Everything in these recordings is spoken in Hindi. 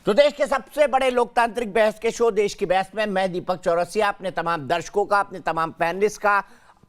तो देश के सबसे बड़े लोकतांत्रिक बहस के शो देश की बहस में मैं दीपक चौरसिया अपने तमाम दर्शकों का, अपने तमाम पैनलिस्ट का,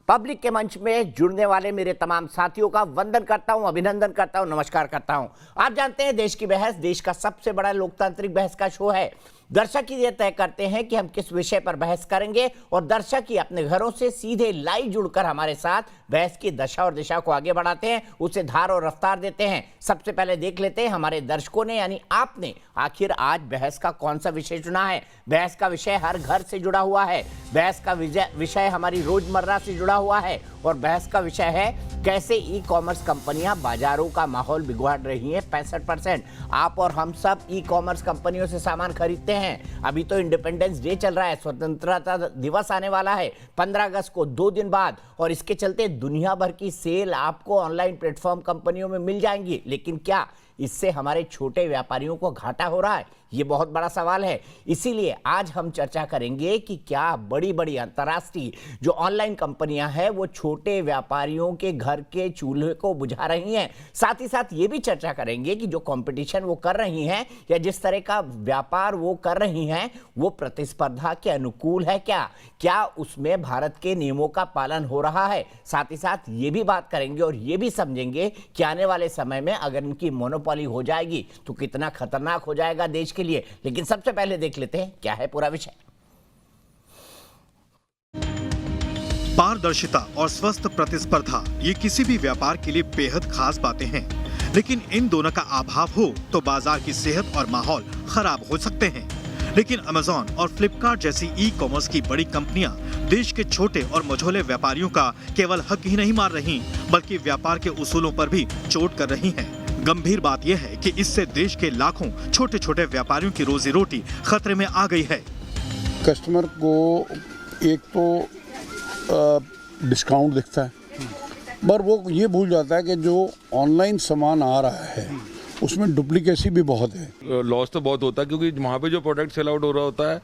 पब्लिक के मंच में जुड़ने वाले मेरे तमाम साथियों का वंदन करता हूं, अभिनंदन करता हूं, नमस्कार करता हूं। आप जानते हैं देश की बहस देश का सबसे बड़ा लोकतांत्रिक बहस का शो है। दर्शक ही ये तय करते हैं कि हम किस विषय पर बहस करेंगे और दर्शक ही अपने घरों से सीधे लाइव जुड़कर हमारे साथ बहस की दशा और दिशा को आगे बढ़ाते हैं, उसे धार और रफ्तार देते हैं। सबसे पहले देख लेते हैं हमारे दर्शकों ने यानी आपने आखिर आज बहस का कौन सा विषय चुना है। बहस का विषय हर घर से जुड़ा हुआ है, बहस का विषय हमारी रोजमर्रा से जुड़ा हुआ है और बहस का विषय है कैसे ई कॉमर्स कंपनियां बाजारों का माहौल बिगाड़ रही हैं। 65% आप और हम सब ई कॉमर्स कंपनियों से सामान खरीदते हैं। अभी तो इंडिपेंडेंस डे चल रहा है, स्वतंत्रता दिवस आने वाला है 15 अगस्त को 2 दिन बाद, और इसके चलते दुनिया भर की सेल आपको ऑनलाइन प्लेटफॉर्म कंपनियों में मिल जाएंगी। लेकिन क्या इससे हमारे छोटे व्यापारियों को घाटा हो रहा है? ये बहुत बड़ा सवाल है। इसीलिए आज हम चर्चा करेंगे कि क्या बड़ी बड़ी अंतर्राष्ट्रीय जो ऑनलाइन कंपनियां हैं वो छोटे व्यापारियों के घर के चूल्हे को बुझा रही हैं। साथ ही साथ ये भी चर्चा करेंगे कि जो कंपटीशन वो कर रही हैं या जिस तरह का व्यापार वो कर रही हैं वो प्रतिस्पर्धा के अनुकूल है क्या उसमें भारत के नियमों का पालन हो रहा है। साथ ही साथ ये भी बात करेंगे और ये भी समझेंगे कि आने वाले समय में अगर इनकी मोनोपोली हो जाएगी तो कितना खतरनाक हो जाएगा देश के लिए। लेकिन सबसे पहले देख लेते हैं क्या है पूरा विषय। पारदर्शिता और स्वस्थ प्रतिस्पर्धा ये किसी भी व्यापार के लिए बेहद खास बातें हैं, लेकिन इन दोनों का अभाव हो तो बाजार की सेहत और माहौल खराब हो सकते हैं। लेकिन अमेज़न और फ्लिपकार्ट जैसी ई कॉमर्स की बड़ी कंपनियां देश के छोटे और मझोले व्यापारियों का केवल हक ही नहीं मार रही, बल्कि व्यापार के उसूलों पर भी चोट कर रही हैं। गंभीर बात यह है कि इससे देश के लाखों छोटे छोटे व्यापारियों की रोजी रोटी खतरे में आ गई है। कस्टमर को एक तो डिस्काउंट दिखता है, पर वो ये भूल जाता है कि जो ऑनलाइन सामान आ रहा है उसमें डुप्लीकेसी भी बहुत है। लॉस तो बहुत होता है क्योंकि वहाँ पे जो प्रोडक्ट सेल आउट हो रहा होता है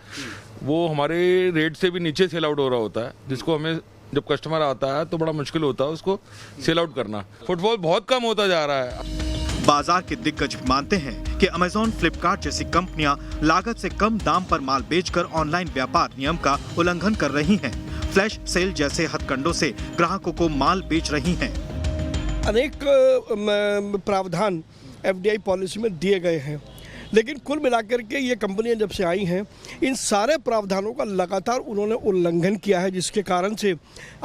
वो हमारे रेट से भी नीचे सेल आउट हो रहा होता है, जिसको हमें जब कस्टमर आता है तो बड़ा मुश्किल होता है उसको सेल आउट करना। फुटफॉल बहुत कम होता जा रहा है। बाजार के दिग्गज भी मानते हैं कि अमेज़न, फ्लिपकार्ट जैसी कंपनियां लागत से कम दाम पर माल बेचकर ऑनलाइन व्यापार नियम का उल्लंघन कर रही हैं। फ्लैश सेल जैसे हथकंडों से ग्राहकों को माल बेच रही हैं। अनेक प्रावधान एफडीआई पॉलिसी में दिए गए हैं, लेकिन कुल मिलाकर के ये कंपनियां जब से आई हैं इन सारे प्रावधानों का लगातार उन्होंने उल्लंघन किया है, जिसके कारण से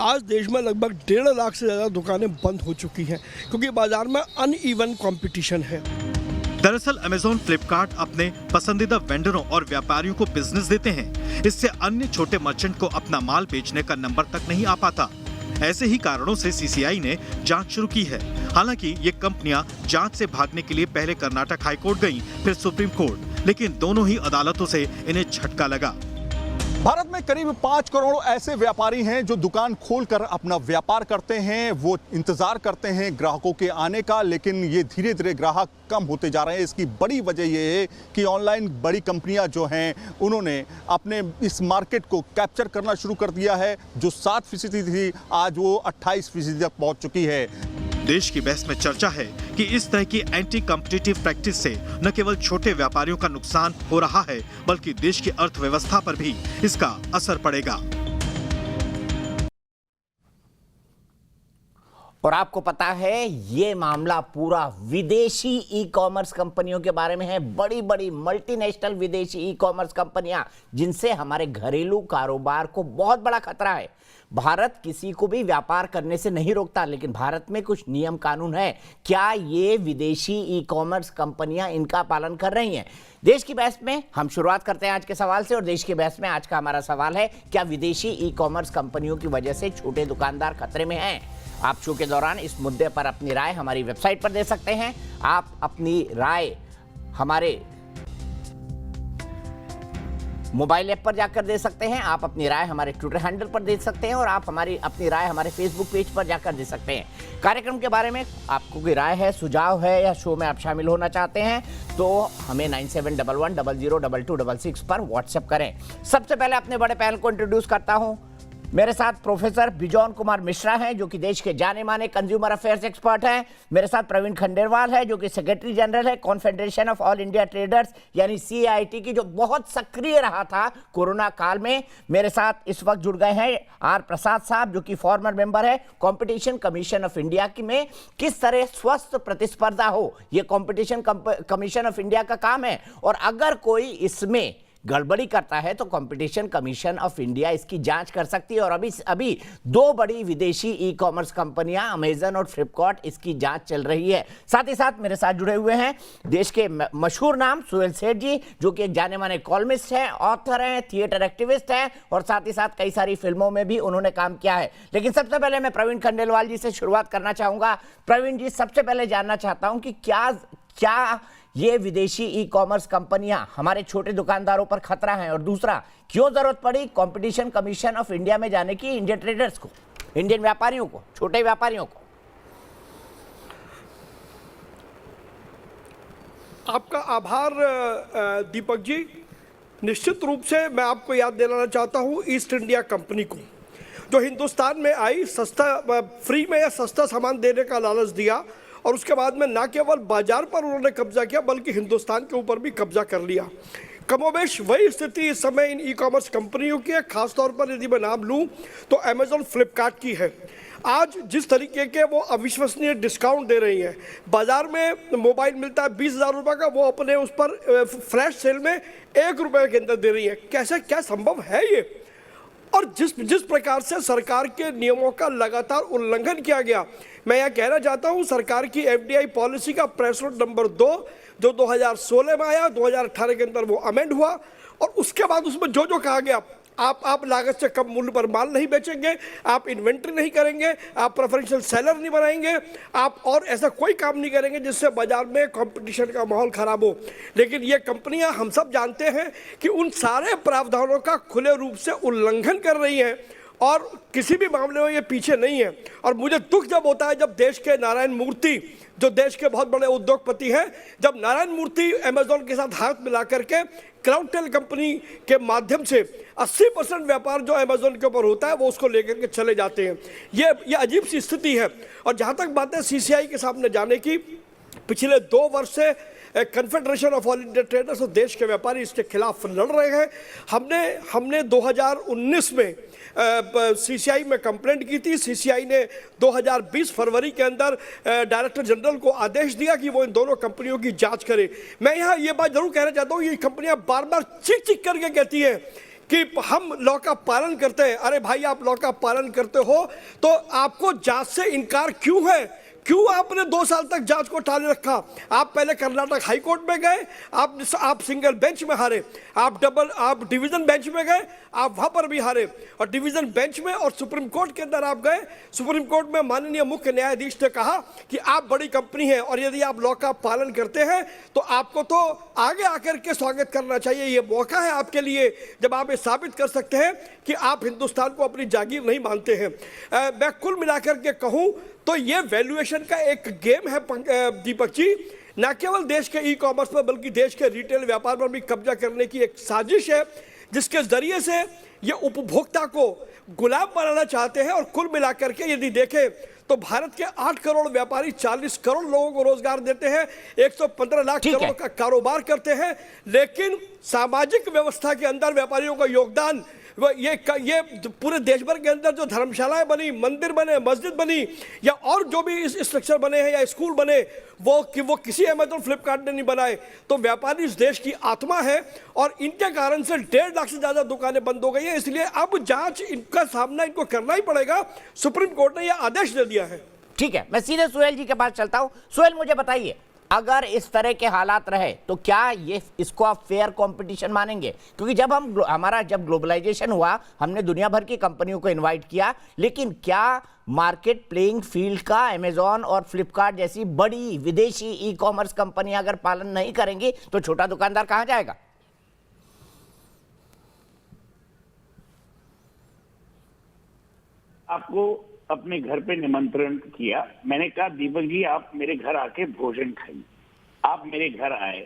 आज देश में लगभग 1.5 लाख से ज़्यादा दुकानें बंद हो चुकी हैं क्योंकि बाजार में अनइवन कंपटीशन है। दरअसल अमेज़न, फ्लिपकार्ट अपने पसंदीदा वेंडरों और व्यापारियों को बिजनेस देते हैं। इससे अन्य छोटे मर्चेंट को अपना माल बेचने का नंबर तक नहीं आ पाता। ऐसे ही कारणों से सीसीआई ने जांच शुरू की है। हालांकि ये कंपनियां जांच से भागने के लिए पहले कर्नाटक हाई कोर्ट गईं, फिर सुप्रीम कोर्ट, लेकिन दोनों ही अदालतों से इन्हें झटका लगा। भारत में करीब 5 करोड़ ऐसे व्यापारी हैं जो दुकान खोलकर अपना व्यापार करते हैं। वो इंतजार करते हैं ग्राहकों के आने का, लेकिन ये धीरे धीरे ग्राहक कम होते जा रहे हैं। इसकी बड़ी वजह ये है कि ऑनलाइन बड़ी कंपनियां जो हैं उन्होंने अपने इस मार्केट को कैप्चर करना शुरू कर दिया है। जो 7% थी आज वो 28% तक पहुंच चुकी है। देश की बहस में चर्चा है कि इस तरह की एंटी कॉम्पिटिटिव प्रैक्टिस से न केवल छोटे व्यापारियों का नुकसान हो रहा है, बल्कि देश की अर्थव्यवस्था पर भी इसका असर पड़ेगा। और आपको पता है ये मामला पूरा विदेशी ई कॉमर्स कंपनियों के बारे में है। बड़ी बड़ी मल्टीनेशनल विदेशी ई कॉमर्स कंपनियां जिनसे हमारे घरेलू कारोबार को बहुत बड़ा खतरा है। भारत किसी को भी व्यापार करने से नहीं रोकता, लेकिन भारत में कुछ नियम कानून है। क्या ये विदेशी ई कॉमर्स कंपनियां इनका पालन कर रही हैं? देश की बहस में हम शुरुआत करते हैं आज के सवाल से, और देश की बहस में आज का हमारा सवाल है क्या विदेशी ई कॉमर्स कंपनियों की वजह से छोटे दुकानदार खतरे में हैं? आप शो के दौरान इस मुद्दे पर अपनी राय हमारी वेबसाइट पर दे सकते हैं। आप अपनी राय हमारे मोबाइल ऐप पर जाकर दे सकते हैं, आप अपनी राय हमारे ट्विटर हैंडल पर दे सकते हैं, और आप अपनी राय हमारे फेसबुक पेज पर जाकर दे सकते हैं। कार्यक्रम के बारे में आपको कोई राय है, सुझाव है या शो में आप शामिल होना चाहते हैं तो हमें 9711002266 पर व्हाट्सएप करें। सबसे पहले अपने बड़े पैनल को इंट्रोड्यूस करता हूं। मेरे साथ प्रोफेसर बिजौन कुमार मिश्रा हैं जो कि देश के जाने माने कंज्यूमर अफेयर्स एक्सपर्ट हैं। मेरे साथ प्रवीण खंडेलवाल है जो कि सेक्रेटरी जनरल है confederation of all India traders यानी CIT की, जो बहुत सक्रिय रहा था कोरोना काल में। मेरे साथ इस वक्त जुड़ गए हैं R प्रसाद साहब जो कि फॉर्मर मेंबर है कंपटीशन कमीशन ऑफ इंडिया की, में किस तरह स्वस्थ प्रतिस्पर्धा हो ये कंपटीशन कमीशन ऑफ इंडिया का काम है, और अगर कोई इसमें गड़बड़ी करता है तो कंपटीशन कमीशन ऑफ इंडिया इसकी जांच कर सकती है। और अभी दो बड़ी विदेशी ई-कॉमर्स कंपनियां अमेजन और फ्लिपकार्ट, इसकी जांच चल रही है। साथ ही साथ मेरे साथ जुड़े हुए हैं देश के मशहूर नाम सुहेल सेठ जी जो कि एक जाने माने कॉलमिस्ट हैं, ऑथर हैं, थिएटर एक्टिविस्ट हैं और साथ ही साथ कई सारी फिल्मों में भी उन्होंने काम किया है। लेकिन सबसे पहले मैं प्रवीण खंडेलवाल जी से शुरुआत करना चाहूंगा। प्रवीण जी, सबसे पहले जानना चाहता हूं कि क्या ये विदेशी ई-कॉमर्स कंपनियां हमारे छोटे दुकानदारों पर खतरा हैं, और दूसरा क्यों जरूरत पड़ी कंपटीशन कमीशन ऑफ इंडिया में जाने की इंडियन ट्रेडर्स को, इंडियन व्यापारियों को, छोटे व्यापारियों को? आपका आभार दीपक जी। निश्चित रूप से मैं आपको याद दिलाना चाहता हूं ईस्ट इंडिया कंपनी को, जो हिंदुस्तान में आई, सस्ता फ्री में या सस्ता सामान देने का लालच दिया और उसके बाद में ना केवल बाजार पर उन्होंने कब्जा किया बल्कि हिंदुस्तान के ऊपर भी कब्जा कर लिया। कमोबेश वही स्थिति इस समय इन ई-कॉमर्स कंपनियों की है। खासतौर पर यदि मैं नाम लूं तो अमेजॉन, फ्लिपकार्ट की है। आज जिस तरीके के वो अविश्वसनीय डिस्काउंट दे रही हैं, बाजार में मोबाइल मिलता है 20,000 रुपये का, वो अपने उस पर फ्लैश सेल में 1 रुपये के अंदर दे रही है। कैसे, क्या संभव है ये? और जिस प्रकार से सरकार के नियमों का लगातार उल्लंघन किया गया, मैं यह कहना चाहता हूं सरकार की FDI पॉलिसी का प्रेस नोट नंबर 2 जो 2016 में आया, 2018 के अंदर वो अमेंड हुआ, और उसके बाद उसमें जो जो कहा गया, आप लागत से कम मूल्य पर माल नहीं बेचेंगे, आप इन्वेंट्री नहीं करेंगे, आप प्रेफरेंशियल सेलर नहीं बनाएंगे, आप और ऐसा कोई काम नहीं करेंगे जिससे बाजार में कंपटीशन का माहौल खराब हो। लेकिन ये कंपनियां, हम सब जानते हैं कि उन सारे प्रावधानों का खुले रूप से उल्लंघन कर रही हैं और किसी भी मामले में ये पीछे नहीं है। और मुझे दुख जब होता है जब देश के नारायण मूर्ति, जो देश के बहुत बड़े उद्योगपति हैं, जब नारायण मूर्ति अमेजॉन के साथ हाथ मिला करके क्राउडटेल कंपनी के माध्यम से 80% व्यापार जो अमेजॉन के ऊपर होता है वो उसको लेकर के चले जाते हैं। ये अजीब सी स्थिति है। और जहाँ तक बात है CCI के सामने जाने की, पिछले 2 वर्ष से confederation of all India traders और देश के व्यापारी इसके खिलाफ लड़ रहे हैं। हमने 2019 में CCI में कंप्लेंट की थी। CCI ने 2020 फरवरी के अंदर डायरेक्टर जनरल को आदेश दिया कि वो इन दोनों कंपनियों की जांच करे। मैं यहाँ ये बात जरूर कहना चाहता हूँ, ये कंपनियां बार बार चीख करके कहती हैं कि हम लॉ का पालन करते हैं। अरे भाई, आप लॉ का पालन करते हो तो आपको जांच से इनकार क्यों है? क्यों आपने 2 साल तक जांच को टाले रखा? आप पहले कर्नाटक हाई कोर्ट में गए, आप सिंगल बेंच में हारे, आप डिवीजन बेंच में गए, आप वहां पर भी हारे, और डिवीजन बेंच में और सुप्रीम कोर्ट के अंदर आप गए। सुप्रीम कोर्ट में माननीय मुख्य न्यायाधीश ने कहा कि आप बड़ी कंपनी हैं और यदि आप लॉ का पालन करते हैं तो आपको तो आगे आकर के स्वागत करना चाहिए। ये मौका है आपके लिए जब आप ये साबित कर सकते हैं कि आप हिंदुस्तान को अपनी जागीर नहीं मानते हैं। मैं कुल मिलाकर के कहूँ तो ये वैल्यूएशन का एक गेम है दीपक जी, न केवल देश के ई-कॉमर्स पर बल्कि देश के रिटेल व्यापार पर भी कब्जा करने की एक साजिश है, जिसके जरिए से ये उपभोक्ता को गुलाम बनाना चाहते हैं। और कुल मिलाकर के यदि देखें तो भारत के 8 करोड़ व्यापारी 40 करोड़ लोगों को रोजगार देते हैं, 115 लाख करोड़ का कारोबार करते हैं, लेकिन सामाजिक व्यवस्था के अंदर व्यापारियों का योगदान, ये पूरे देश भर के अंदर जो धर्मशालाएं बनी, मंदिर बने, मस्जिद बनी, या और जो भी इस स्ट्रक्चर बने हैं या स्कूल बने, वो किसी अमेजॉन, फ्लिपकार्ट ने नहीं बनाए। तो व्यापारी इस देश की आत्मा है और इनके कारण से 1.5 लाख से ज्यादा दुकानें बंद हो गई हैं। इसलिए अब जांच, इनका सामना इनको करना ही पड़ेगा। सुप्रीम कोर्ट ने यह आदेश दे दिया है। ठीक है, मैं सीधे सुहेल जी के पास चलता हूं। सुहेल, मुझे बताइए, अगर इस तरह के हालात रहे तो क्या इसको आप फेयर कंपटीशन मानेंगे? क्योंकि जब जब ग्लोबलाइजेशन हुआ, हमने दुनिया भर की कंपनियों को इनवाइट किया, लेकिन क्या मार्केट प्लेइंग फील्ड का अमेजॉन और फ्लिपकार्ट जैसी बड़ी विदेशी ई-कॉमर्स कंपनियां अगर पालन नहीं करेंगी तो छोटा दुकानदार कहां जाएगा? आपको अपने घर पे निमंत्रण किया, मैंने कहा दीपक जी आप मेरे घर आके भोजन खाइए। आप मेरे घर आए,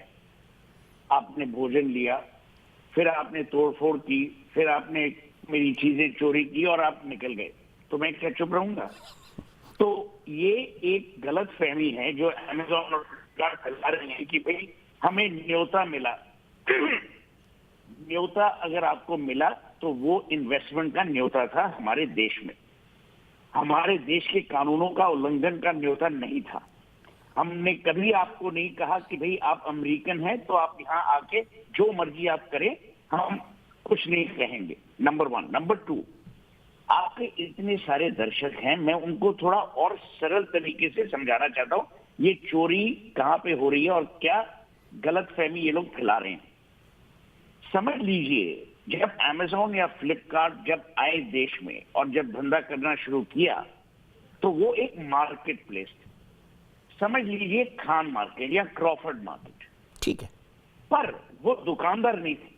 आपने भोजन लिया, फिर आपने तोड़फोड़ की, फिर आपने मेरी चीजें चोरी की और आप निकल गए, तो मैं क्या चुप रहूंगा? तो ये एक गलत फहमी है जो अमेजॉन और फ्लिपकार्ट फैला रहे हैं कि भाई हमें न्योता मिला। न्योता अगर आपको मिला तो वो इन्वेस्टमेंट का न्योता था हमारे देश में, हमारे देश के कानूनों का उल्लंघन का न्योता नहीं था। हमने कभी आपको नहीं कहा कि भाई आप अमेरिकन हैं तो आप यहाँ आके जो मर्जी आप करें, हम कुछ नहीं कहेंगे। नंबर 1। नंबर 2, आपके इतने सारे दर्शक हैं, मैं उनको थोड़ा और सरल तरीके से समझाना चाहता हूं ये चोरी कहां पे हो रही है और क्या गलतफहमी ये लोग फैला रहे हैं। समझ लीजिए, जब अमेजॉन या फ्लिपकार्ट जब आए देश में और जब धंधा करना शुरू किया तो वो एक मार्केट प्लेस था। समझ लीजिए खान मार्केट या क्रॉफर्ड मार्केट, ठीक है, पर वो दुकानदार नहीं थे।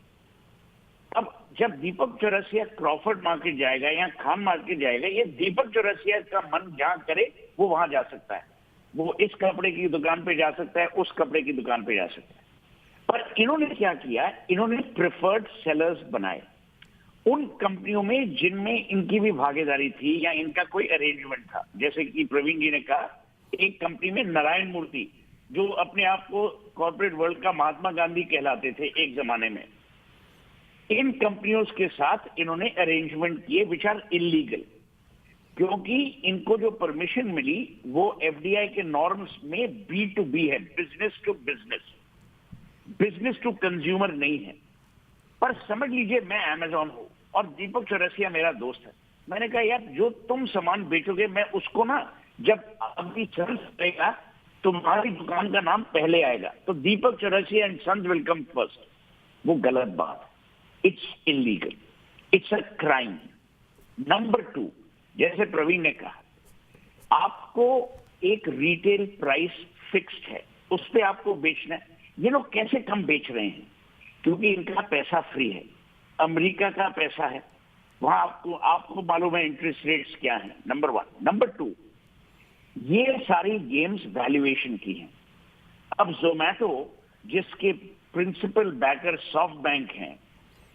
अब जब दीपक चौरसिया क्रॉफर्ड मार्केट जाएगा या खान मार्केट जाएगा, ये दीपक चौरसिया का मन जहां करे वो वहां जा सकता है। वो इस कपड़े की दुकान पे जा सकता है, उस कपड़े की दुकान पे जा सकता है। पर इन्होंने क्या किया, इन्होंने प्रेफर्ड सेलर्स बनाए उन कंपनियों में जिनमें इनकी भी भागीदारी थी या इनका कोई अरेंजमेंट था। जैसे कि प्रवीण जी ने कहा, एक कंपनी में नारायण मूर्ति जो अपने आप को कॉर्पोरेट वर्ल्ड का महात्मा गांधी कहलाते थे एक जमाने में, इन कंपनियों के साथ इन्होंने अरेंजमेंट किए विच आर इलीगल, क्योंकि इनको जो परमिशन मिली वो एफडीआई के नॉर्म्स में B2B है, business to business, business to consumer नहीं है। पर समझ लीजिए मैं अमेजॉन हूं और दीपक चौरसिया मेरा दोस्त है। मैंने कहा यार जो तुम सामान बेचोगे मैं उसको ना, जब अभी चल सकेगा तुम्हारी दुकान का नाम पहले आएगा, तो Deepak Chaurasia and sons will come first. वो गलत बात, it's illegal, it's a crime. Number 2, जैसे प्रवीण ने कहा, आपको एक रिटेल प्राइस फिक्स्ड है, उस पर आपको बेचना है। ये लोग कैसे कम बेच रहे हैं? क्योंकि इनका पैसा फ्री है, अमेरिका का पैसा है, वहां आपको मालूम है इंटरेस्ट रेट्स क्या है। नंबर 1। नंबर 2, ये सारी गेम्स वैल्यूएशन की हैं। अब जोमैटो जिसके प्रिंसिपल बैकर सॉफ्ट बैंक हैं,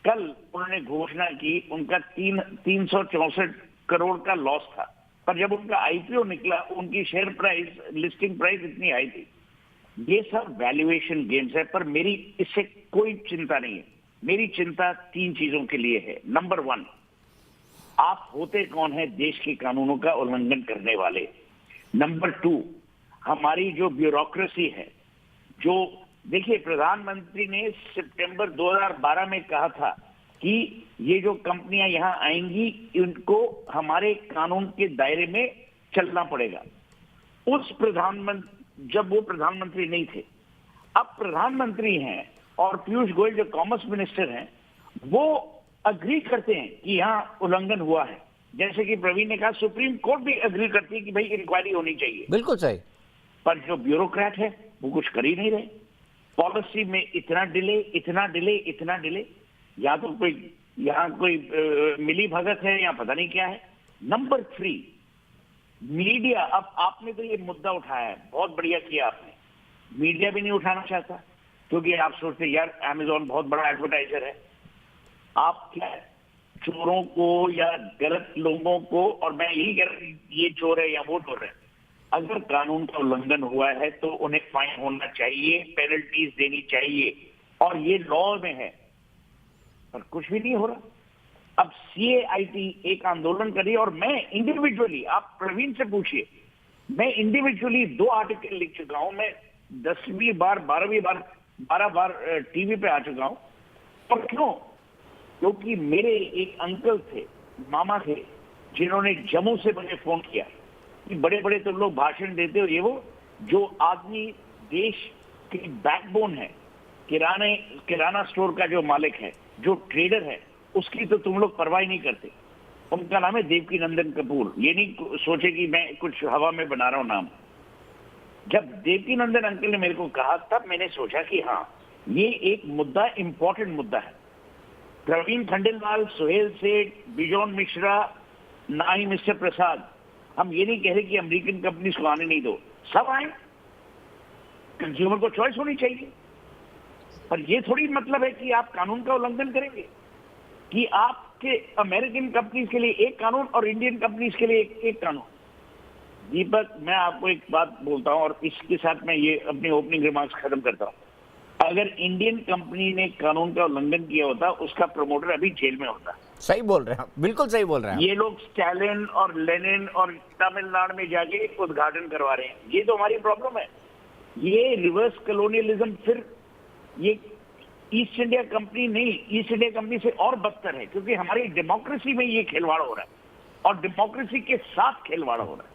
कल उन्होंने घोषणा की उनका 364 करोड़ का लॉस था, पर जब उनका आईपीओ निकला उनकी शेयर प्राइस, लिस्टिंग प्राइस इतनी आई थी। ये सब वैल्यूएशन गेम्स है, पर मेरी इससे कोई चिंता नहीं है। मेरी चिंता 3 चीजों के लिए है। नंबर 1, आप होते कौन है देश के कानूनों का उल्लंघन करने वाले। नंबर 2, हमारी जो ब्यूरोक्रेसी है, जो देखिए प्रधानमंत्री ने सितंबर 2012 में कहा था कि ये जो कंपनियां यहां आएंगी इनको हमारे कानून के दायरे में चलना पड़ेगा। उस प्रधानमंत्री, जब वो प्रधानमंत्री नहीं थे, अब प्रधानमंत्री हैं और पीयूष गोयल जो कॉमर्स मिनिस्टर हैं वो अग्री करते हैं कि यहां उल्लंघन हुआ है। जैसे कि प्रवीण ने कहा, सुप्रीम कोर्ट भी अग्री करती है कि भाई इंक्वायरी होनी चाहिए। बिल्कुल सही। पर जो ब्यूरोक्रेट है वो कुछ कर ही नहीं रहे। पॉलिसी में इतना डिले, इतना डिले, इतना डिले, या तो कोई यहाँ कोई मिली भगत है या पता नहीं क्या है। Number 3, media. अब आपने तो ये मुद्दा उठाया है, बहुत बढ़िया किया आपने। मीडिया भी नहीं उठाना चाहता क्योंकि आप सोचते यार अमेजॉन बहुत बड़ा एडवर्टाइजर है। आप क्या चोरों को या गलत लोगों को, और मैं यही कह रहा हूं ये चोर है या वो चोर है, अगर कानून का उल्लंघन हुआ है तो उन्हें फाइन होना चाहिए, पेनल्टीज देनी चाहिए, और ये लॉ में है, पर कुछ भी नहीं हो रहा। अब CAIT एक आंदोलन कर रही है और मैं इंडिविजुअली, आप प्रवीण से पूछिए, मैं इंडिविजुअली 2 आर्टिकल लिख चुका हूं। मैं 10वीं बार 12वीं बार 12 बार टीवी पे आ चुका हूं। और क्यों? क्योंकि मेरे एक अंकल थे, मामा थे, जिन्होंने जम्मू से मुझे फोन किया कि बड़े बड़े तुम लोग भाषण देते हो, ये वो, जो आदमी देश की बैकबोन है, किराना स्टोर का जो मालिक है, जो ट्रेडर है, उसकी तो तुम लोग परवाह नहीं करते। उनका नाम है देवकी नंदन कपूर। ये नहीं सोचे कि मैं कुछ हवा में बना रहा हूं नाम। जब देवकी नंदन अंकल ने मेरे को कहा, तब मैंने सोचा कि हाँ, ये एक मुद्दा, इंपॉर्टेंट मुद्दा है। प्रवीण खंडेलवाल, सुहेल सेठ, बिजॉन मिश्रा, ना ही मिस्टर प्रसाद, हम ये नहीं कह रहे कि अमेरिकन कंपनीज को आने नहीं दो, सब आए, कंज्यूमर को चॉइस होनी चाहिए। पर ये थोड़ी मतलब है कि आप कानून का उल्लंघन करेंगे, कि आप कि अमेरिकन कंपनीज के लिए एक कानून और इंडियन कंपनीज के लिए एक कानून। दीपक, मैं आपको एक बात बोलता हूं और इसके साथ मैं ये अपनी ओपनिंग रिमार्क्स खत्म करता हूं। अगर इंडियन कंपनी ने कानून का उल्लंघन किया होता, उसका प्रमोटर अभी जेल में होता। सही बोल रहे हैं, बिल्कुल सही बोल रहे हैं। ये लोग स्टालिन और लेनिन और तमिलनाडु में जाके उद्घाटन करवा रहे हैं। ये तो हमारी प्रॉब्लम है। ये रिवर्स कॉलोनियलिज्म, फिर ये ईस्ट इंडिया कंपनी नहीं, ईस्ट इंडिया कंपनी से और बदतर है, क्योंकि हमारी डेमोक्रेसी में ये खिलवाड़ हो रहा है और डेमोक्रेसी के साथ खिलवाड़ हो रहा है।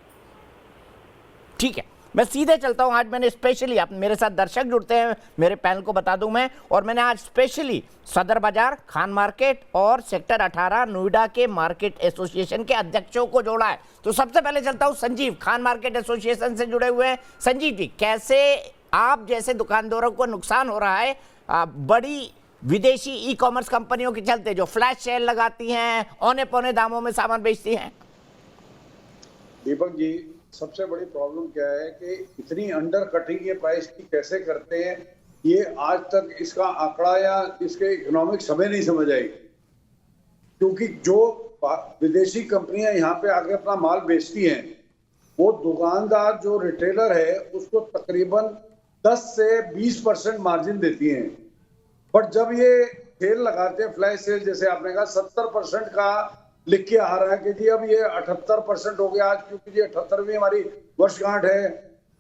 ठीक है, मैं सीधे चलता हूं। आज मैंने स्पेशली, आप मेरे साथ दर्शक जुड़ते हैं, मेरे पैनल को बता दूं मैं, और मैंने आज स्पेशली सदर बाजार, खान मार्केट और सेक्टर 18 नोएडा के मार्केट एसोसिएशन के अध्यक्षों को जोड़ा है। तो सबसे पहले चलता हूं संजीव, खान मार्केट एसोसिएशन से जुड़े हुए हैं। संजीव जी, कैसे आप जैसे दुकानदारों को नुकसान हो रहा है बड़ी विदेशी ई कॉमर्स कंपनियों के चलते, जो फ्लैश सेल लगाती हैं, औने पौने दामों में सामान बेचती हैं? दीपक जी, सबसे बड़ी प्रॉब्लम क्या है कि इतनी अंडर कटिंग ये प्राइस की कैसे करते हैं, ये आज तक इसका आंकड़ा या इसके इकोनॉमिक्स हमें नहीं समझ आई। क्योंकि जो विदेशी कंपनियां यहाँ पे आके अपना माल बेचती हैं, वो दुकानदार जो रिटेलर है उसको तकरीबन 10 से 20% मार्जिन देती हैं। बट जब ये सेल लगाते हैं, फ्लैश सेल, जैसे आपने कहा 70% का लिख के आ रहा है कि जी अब ये 78% हो गया आज, क्योंकि जी 78वीं हमारी वर्षगांठ है।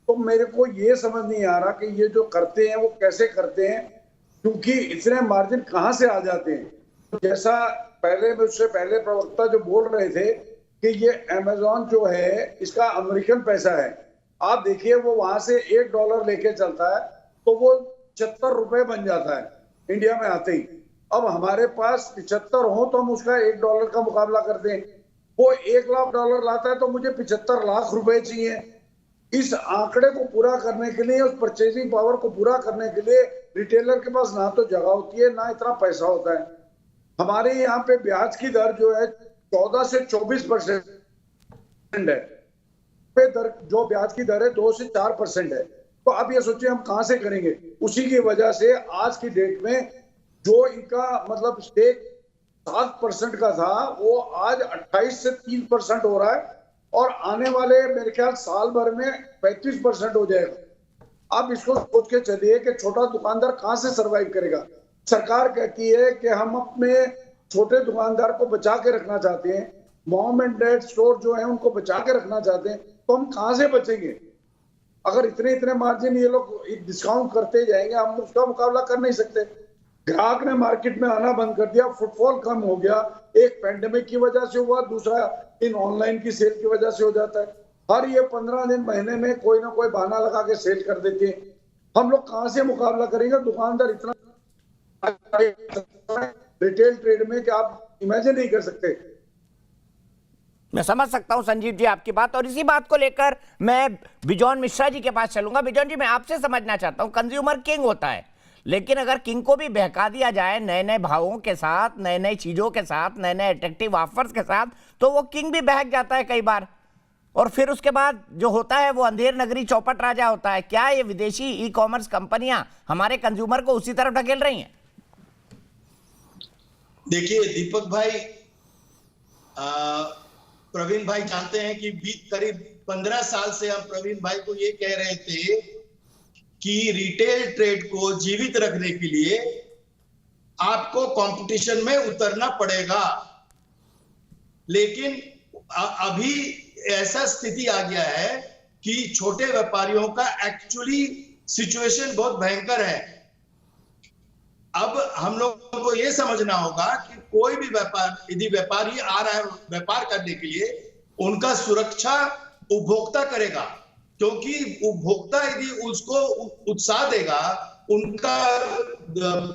तो मेरे को ये समझ नहीं आ रहा कि ये जो करते हैं वो कैसे करते हैं, क्योंकि इतने मार्जिन कहाँ से आ जाते हैं। तो जैसा पहले मुझसे पहले प्रवक्ता जो बोल रहे थे कि ये अमेजोन जो है इसका अमेरिकन पैसा है, आप देखिए वो वहां से $1 लेके चलता है तो वो 75 रुपए बन जाता है इंडिया में आते ही। अब हमारे पास 75 हो तो हम उसका $1 का मुकाबला करते हैं। वो $1 लाख लाता है तो मुझे 75 लाख रुपए चाहिए। इस आंकड़े को पूरा करने के लिए, उस परचेजिंग पावर को पूरा करने के लिए रिटेलर के पास ना तो जगह होती है, ना इतना पैसा होता है। हमारे यहाँ पे ब्याज की दर जो है 14 से 24% है। पे दर जो ब्याज की दर है 2 से 4% है। तो आप ये सोचिए हम कहां से करेंगे। उसी की वजह से आज की डेट में जो इनका मतलब स्टेक 7% का था, वो आज 28 से 3% हो रहा है और आने वाले मेरे ख्याल साल भर में 35% हो जाएगा। आप इसको सोच के चलिए कि छोटा दुकानदार कहां से सरवाइव करेगा। सरकार कहती है कि हम अपने छोटे दुकानदार को बचा के रखना चाहते हैं, मॉम एंड डैड स्टोर जो है उनको बचा के रखना चाहते हैं, तो हम कहां से बचेंगे। अगर इतने मार्जिन ये लोग डिस्काउंट करते जाएंगे, हम उसका मुकाबला कर नहीं सकते। ग्राहक ने मार्केट में आना बंद कर दिया, फुटफॉल कम हो गया। एक पैंडेमिक की वजह से हुआ, दूसरा इन ऑनलाइन की सेल की वजह से हो जाता है। हर ये 15 दिन महीने में कोई ना कोई बहाना लगा के सेल कर देते हैं। हम लोग कहां से मुकाबला करेंगे। दुकानदार इतना रिटेल ट्रेड में कि आप इमेजिन नहीं कर सकते। मैं समझ सकता हूं संजीव जी आपकी बात, और इसी बात को लेकर मैं बिजॉन मिश्रा जी के पास चलूंगा। बिजॉन जी, मैं आपसे समझना चाहता हूं, कंज्यूमर किंग होता है, लेकिन अगर किंग को भी बहका दिया जाए नए नए भावों के साथ, नए नए चीजों के साथ, नए नए अट्रैक्टिव ऑफर्स के साथ, तो वो किंग भी बहक जाता है कई बार, और फिर उसके बाद जो होता है वो अंधेर नगरी चौपट राजा होता है। क्या ये विदेशी ई कॉमर्स कंपनियां हमारे कंज्यूमर को उसी तरफ ढकेल रही हैं? देखिए दीपक भाई, प्रवीण भाई जानते हैं कि करीब 15 साल से हम प्रवीण भाई को ये कह रहे थे कि रिटेल ट्रेड को जीवित रखने के लिए आपको कंपटीशन में उतरना पड़ेगा। लेकिन अभी ऐसा स्थिति आ गया है कि छोटे व्यापारियों का एक्चुअली सिचुएशन बहुत भयंकर है। अब हम लोगों को यह समझना होगा कि कोई भी यदि व्यापारी आ रहा है व्यापार करने के लिए, उनका सुरक्षा उपभोक्ता करेगा, क्योंकि उपभोक्ता यदि उसको उत्साह देगा, उनका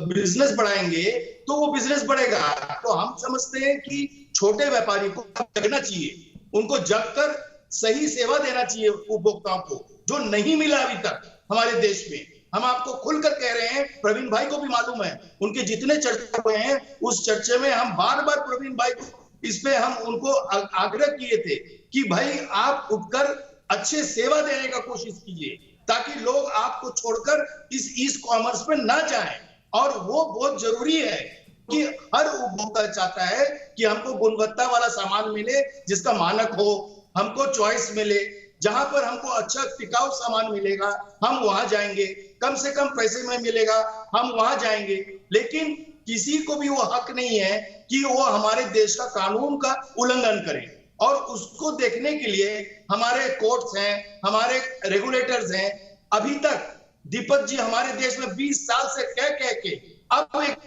बिजनेस बढ़ाएंगे तो वो बिजनेस बढ़ेगा। तो हम समझते हैं कि छोटे व्यापारी को जगना चाहिए, उनको जगकर सही सेवा देना चाहिए उपभोक्ताओं को, जो नहीं मिला अभी तक हमारे देश में। हम आपको खुलकर कह रहे हैं, प्रवीण भाई को भी मालूम है, उनके जितने चर्चे हुए हैं उस चर्चे में हम बार बार प्रवीण भाई को इस पे हम उनको आग्रह किए थे कि भाई आप उठकर अच्छे सेवा देने का कोशिश कीजिए, ताकि लोग आपको छोड़कर इस कॉमर्स पे ना जाएं। और वो बहुत जरूरी है, क्योंकि हर उपभोक्ता चाहता है कि हमको गुणवत्ता वाला सामान मिले जिसका मानक हो, हमको चॉइस मिले, जहां पर हमको अच्छा टिकाऊ सामान मिलेगा हम वहां जाएंगे, कम से कम पैसे में मिलेगा हम वहां जाएंगे। लेकिन किसी को भी वो हक नहीं है कि वो हमारे देश का कानून का उल्लंघन करे, और उसको देखने के लिए हमारे कोर्ट्स हैं, हमारे रेगुलेटर्स हैं। अभी तक दीपक जी हमारे देश में 20 साल से कह के अब एक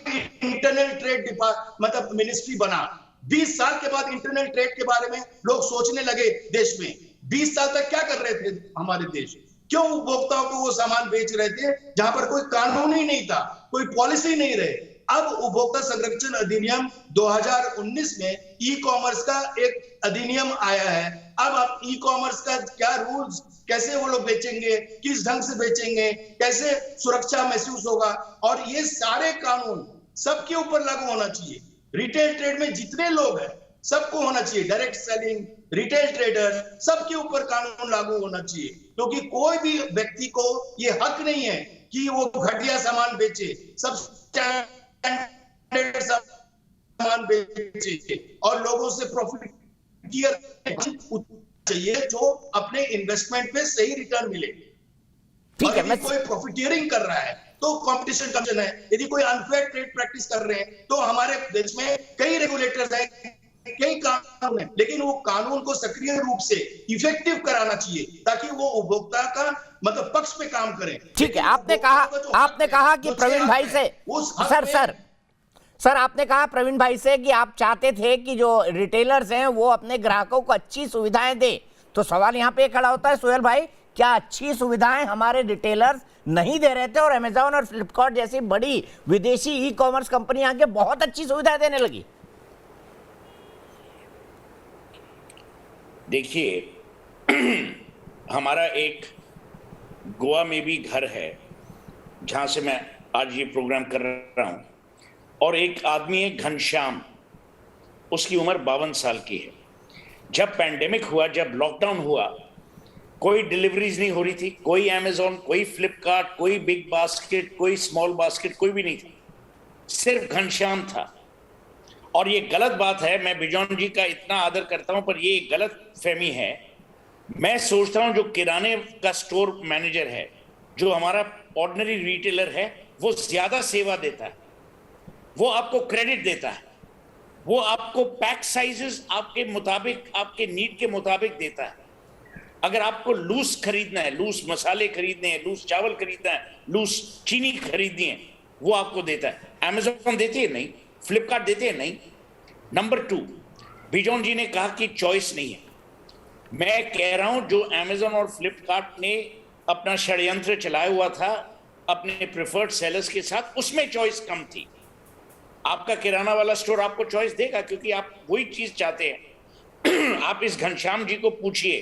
इंटरनल ट्रेड मतलब मिनिस्ट्री बना। 20 साल के बाद इंटरनल ट्रेड के बारे में लोग सोचने लगे देश में। 20 साल तक क्या कर रहे थे हमारे देश? क्यों उपभोक्ताओं को वो सामान बेच रहे थे जहां पर कोई कानून ही नहीं था, कोई पॉलिसी नहीं रहे। अब उपभोक्ता संरक्षण अधिनियम 2019 में ई कॉमर्स का एक अधिनियम आया है। अब आप ई कॉमर्स का क्या रूल्स, कैसे वो लोग बेचेंगे, किस ढंग से बेचेंगे, कैसे सुरक्षा महसूस होगा, और ये सारे कानून सबके ऊपर लागू होना चाहिए। रिटेल ट्रेड में जितने लोग हैं सबको होना चाहिए, डायरेक्ट सेलिंग, रिटेल ट्रेडर, सबके ऊपर कानून लागू होना चाहिए, क्योंकि कोई भी व्यक्ति को ये हक नहीं है कि वो घटिया सामान बेचे, सब स्टैंडर्ड सामान बेचे और लोगों से प्रॉफिट चाहिए जो अपने इन्वेस्टमेंट पे सही रिटर्न मिले। ठीक है, यदि कोई प्रॉफिटियरिंग कर रहा है तो कंपटीशन कमीशन है, यदि कोई अनफेयर ट्रेड प्रैक्टिस कर रहे हैं तो हमारे देश में कई रेगुलेटर्स हैं, कई कानून है, लेकिन वो कानून को सक्रिय रूप से इफेक्टिव कराना चाहिए ताकि वो उपभोक्ता का मतलब पक्ष पे काम करे। ठीक है, आपने कहा कि प्रवीण भाई से सर आपने कहा प्रवीण भाई से कि आप चाहते थे कि जो रिटेलर्स हैं वो अपने ग्राहकों को अच्छी सुविधाएं दे। तो सवाल यहाँ पे खड़ा होता है सोहेल भाई, क्या अच्छी सुविधाएं हमारे रिटेलर्स नहीं दे रहे थे और अमेजॉन और फ्लिपकार्ट जैसी बड़ी विदेशी ई कॉमर्स कंपनी आके बहुत अच्छी सुविधाएं देने लगी? देखिए हमारा एक गोवा में भी घर है जहां से मैं आज ये प्रोग्राम कर रहा हूं, और एक आदमी है घनश्याम, उसकी उम्र 52 साल की है। जब पैंडेमिक हुआ, जब लॉकडाउन हुआ, कोई डिलीवरीज नहीं हो रही थी, कोई अमेजॉन, कोई फ्लिपकार्ट, कोई बिग बास्केट, कोई स्मॉल बास्केट, कोई भी नहीं था, सिर्फ घनश्याम था। और ये गलत बात है, मैं बिजॉन जी का इतना आदर करता हूं पर ये गलत फहमी है। मैं सोचता हूं जो किराने का स्टोर मैनेजर है, जो हमारा ऑर्डिनरी रिटेलर है, वो ज्यादा सेवा देता है, वो आपको क्रेडिट देता है, वो आपको पैक साइजेस आपके मुताबिक, आपके नीड के मुताबिक देता है। अगर आपको लूज खरीदना है, लूज मसाले खरीदने हैं, लूज चावल खरीदना है, लूज चीनी खरीदनी है, वो आपको देता है। अमेजॉन देती है नहीं, फ्लिपकार्ट देते हैं नहीं। नंबर 2, बिजॉन जी ने कहा कि चॉइस नहीं है। मैं कह रहा हूं जो अमेजॉन और फ्लिपकार्ट ने अपना षड्यंत्र चलाया हुआ था अपने प्रेफर्ड सेलर्स के साथ, उसमें चॉइस कम थी। आपका किराना वाला स्टोर आपको चॉइस देगा क्योंकि आप वही चीज चाहते हैं। आप इस घनश्याम जी को पूछिए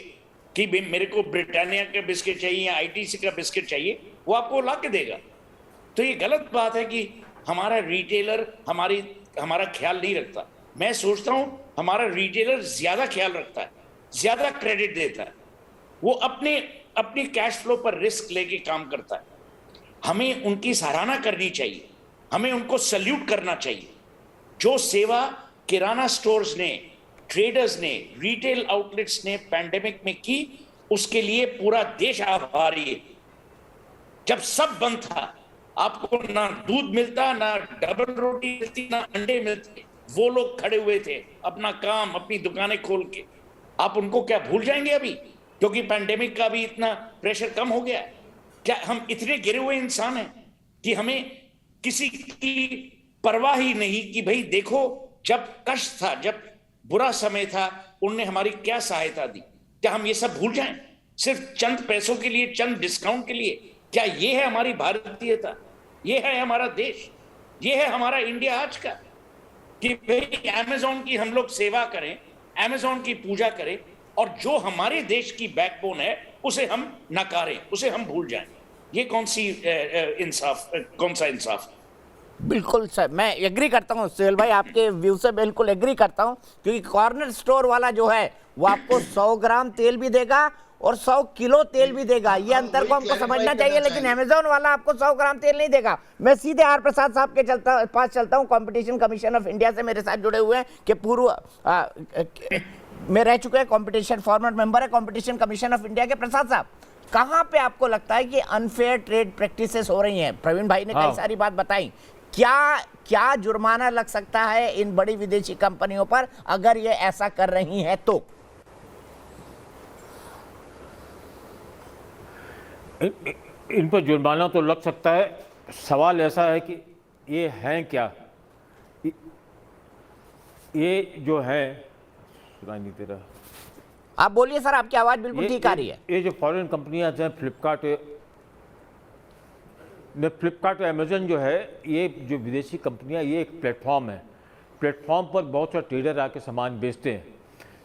कि मेरे को ब्रिटानिया का बिस्किट चाहिए या आईटीसी का बिस्किट चाहिए, वो आपको ला के देगा। तो ये गलत बात है कि हमारा रिटेलर हमारा ख्याल नहीं रखता। मैं सोचता हूं हमारा रिटेलर ज्यादा ख्याल रखता है, ज्यादा क्रेडिट देता है, वो अपने कैश फ्लो पर रिस्क लेके काम करता है। हमें उनकी सराहना करनी चाहिए, हमें उनको सल्यूट करना चाहिए। जो सेवा किराना स्टोर्स ने, ट्रेडर्स ने, रिटेल आउटलेट्स ने पैंडेमिक में की, उसके लिए पूरा देश आभारी है। जब सब बंद था, आपको ना दूध मिलता, ना डबल रोटी मिलती, ना अंडे मिलते, वो लोग खड़े हुए थे अपना काम, अपनी दुकानें खोल के। आप उनको क्या भूल जाएंगे अभी, क्योंकि पैंडेमिक का भी इतना प्रेशर कम हो गया? क्या हम इतने गिरे हुए इंसान हैं कि हमें किसी की परवाह ही नहीं कि भाई देखो जब कष्ट था, जब बुरा समय था, उनने हमारी क्या सहायता दी? क्या हम ये सब भूल जाएं सिर्फ चंद पैसों के लिए, चंद डिस्काउंट के लिए? क्या ये है हमारी भारतीयता? ये है हमारा देश? ये है हमारा इंडिया आज का कि भाई अमेजॉन की हम लोग सेवा करें, अमेजॉन की पूजा करें, और जो हमारे देश की बैकबोन है उसे हम नकारें, उसे हम भूल जाएं? ये कौन सा इंसाफ? बिल्कुल सर, मैं एग्री करता हूँ सोहेल भाई, आपके व्यू से बिल्कुल एग्री करता हूँ, क्योंकि कॉर्नर स्टोर वाला जो है वो आपको 100 ग्राम तेल भी देगा और 100 किलो तेल भी देगा। ये हम अंतर को वही हमको समझना clarify चाहिए। करना लेकिन चाहेंगे। अमेजोन वाला आपको 100 ग्राम तेल नहीं देगा। मैं सीधे आर प्रसाद साहब के पास चलता हूं, कंपटीशन कमीशन ऑफ इंडिया से मेरे साथ जुड़े हुए हैं, कि पूर्व में रह चुके हैं, कंपटीशन फॉर्मर मेंबर है कंपटीशन कमीशन ऑफ इंडिया के। प्रसाद साहब, कहां पे आपको लगता है कि अनफेयर ट्रेड प्रैक्टिसेस हो रही हैं? प्रवीण भाई ने कई सारी बात बताई। क्या जुर्माना लग सकता है इन बड़ी विदेशी कंपनियों पर अगर ये ऐसा कर रही हैं तो? इन पर जुर्माना तो लग सकता है। सवाल ऐसा है कि ये हैं क्या? ये जो है, सुनाई नहीं दे रहा। आप बोलिए सर, आपकी आवाज बिल्कुल ठीक आ रही है। ये जो फॉरेन कंपनियां हैं, फ्लिपकार्ट और अमेजन जो है, ये जो विदेशी कंपनियां, ये एक प्लेटफॉर्म है। प्लेटफॉर्म पर बहुत सारे ट्रेडर आके सामान बेचते हैं।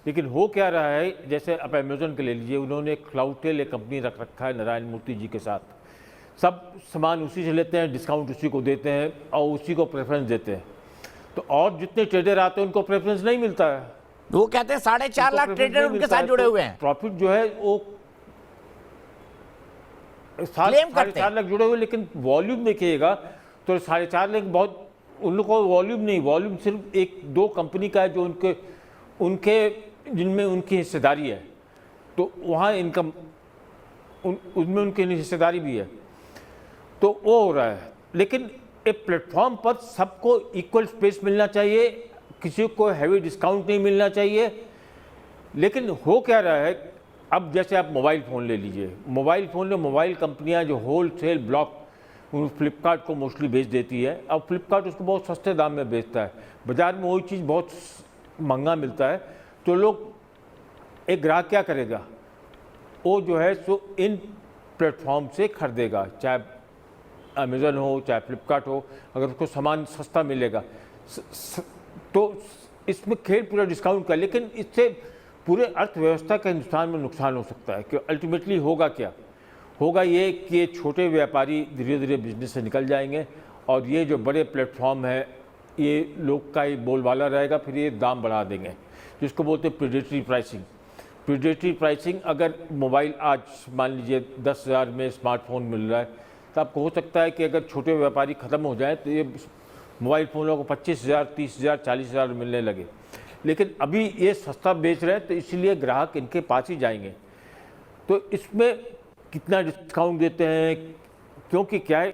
लेकिन हो क्या रहा है, जैसे आप अमेजन के ले लीजिए, उन्होंने क्लाउडटेल एक कंपनी रख रखा है नारायण मूर्ति जी के साथ। सब सामान उसी से लेते हैं, डिस्काउंट उसी को देते हैं और उसी को प्रेफरेंस देते हैं। तो और जितने ट्रेडर आते हैं उनको प्रेफरेंस नहीं मिलता है। वो कहते हैं 4.5 लाख ट्रेडर उनके साथ जुड़े हुए हैं, प्रॉफिट जो है वो क्लेम करते 4.5 लाख जुड़े हुए। लेकिन वॉल्यूम देखिएगा तो 4.5 लाख बहुत, उन लोगों को वॉल्यूम नहीं, वॉल्यूम सिर्फ 1-2 कंपनी का है जो उनके जिनमें उनकी हिस्सेदारी है, तो वहाँ इनकम उनमें उनकी हिस्सेदारी भी है, तो वो हो रहा है। लेकिन एक प्लेटफॉर्म पर सबको इक्वल स्पेस मिलना चाहिए, किसी को हैवी डिस्काउंट नहीं मिलना चाहिए। लेकिन हो क्या रहा है, अब जैसे आप मोबाइल फ़ोन ले लीजिए, मोबाइल फ़ोन में मोबाइल कंपनियां जो होल सेल ब्लॉक फ्लिपकार्ट को मोस्टली बेच देती है। अब फ्लिपकार्ट उसको बहुत सस्ते दाम में बेचता है, बाज़ार में वही चीज़ बहुत महंगा मिलता है। तो लोग, एक ग्राहक क्या करेगा, वो जो है सो इन प्लेटफॉर्म से खरीदेगा, चाहे अमेज़न हो चाहे फ्लिपकार्ट हो, अगर उसको सामान सस्ता मिलेगा। तो इसमें खेल पूरा डिस्काउंट का, लेकिन इससे पूरे अर्थव्यवस्था का हिंदुस्तान में नुकसान हो सकता है। कि अल्टीमेटली होगा क्या, होगा ये कि ये छोटे व्यापारी धीरे धीरे बिजनेस से निकल जाएंगे और ये जो बड़े प्लेटफॉर्म है, ये लोग का ही बोलबाला रहेगा, फिर ये दाम बढ़ा देंगे, जिसको बोलते हैं प्रेडेटरी प्राइसिंग। प्रेडेटरी प्राइसिंग, अगर मोबाइल आज मान लीजिए 10,000 में स्मार्टफोन मिल रहा है, तो आपको हो सकता है कि अगर छोटे व्यापारी ख़त्म हो जाए तो ये मोबाइल फ़ोनों को 25,000, 30,000, 40,000 मिलने लगे। लेकिन अभी ये सस्ता बेच रहे हैं, तो इसलिए ग्राहक इनके पास ही जाएंगे। तो इसमें कितना डिस्काउंट देते हैं, क्योंकि क्या है,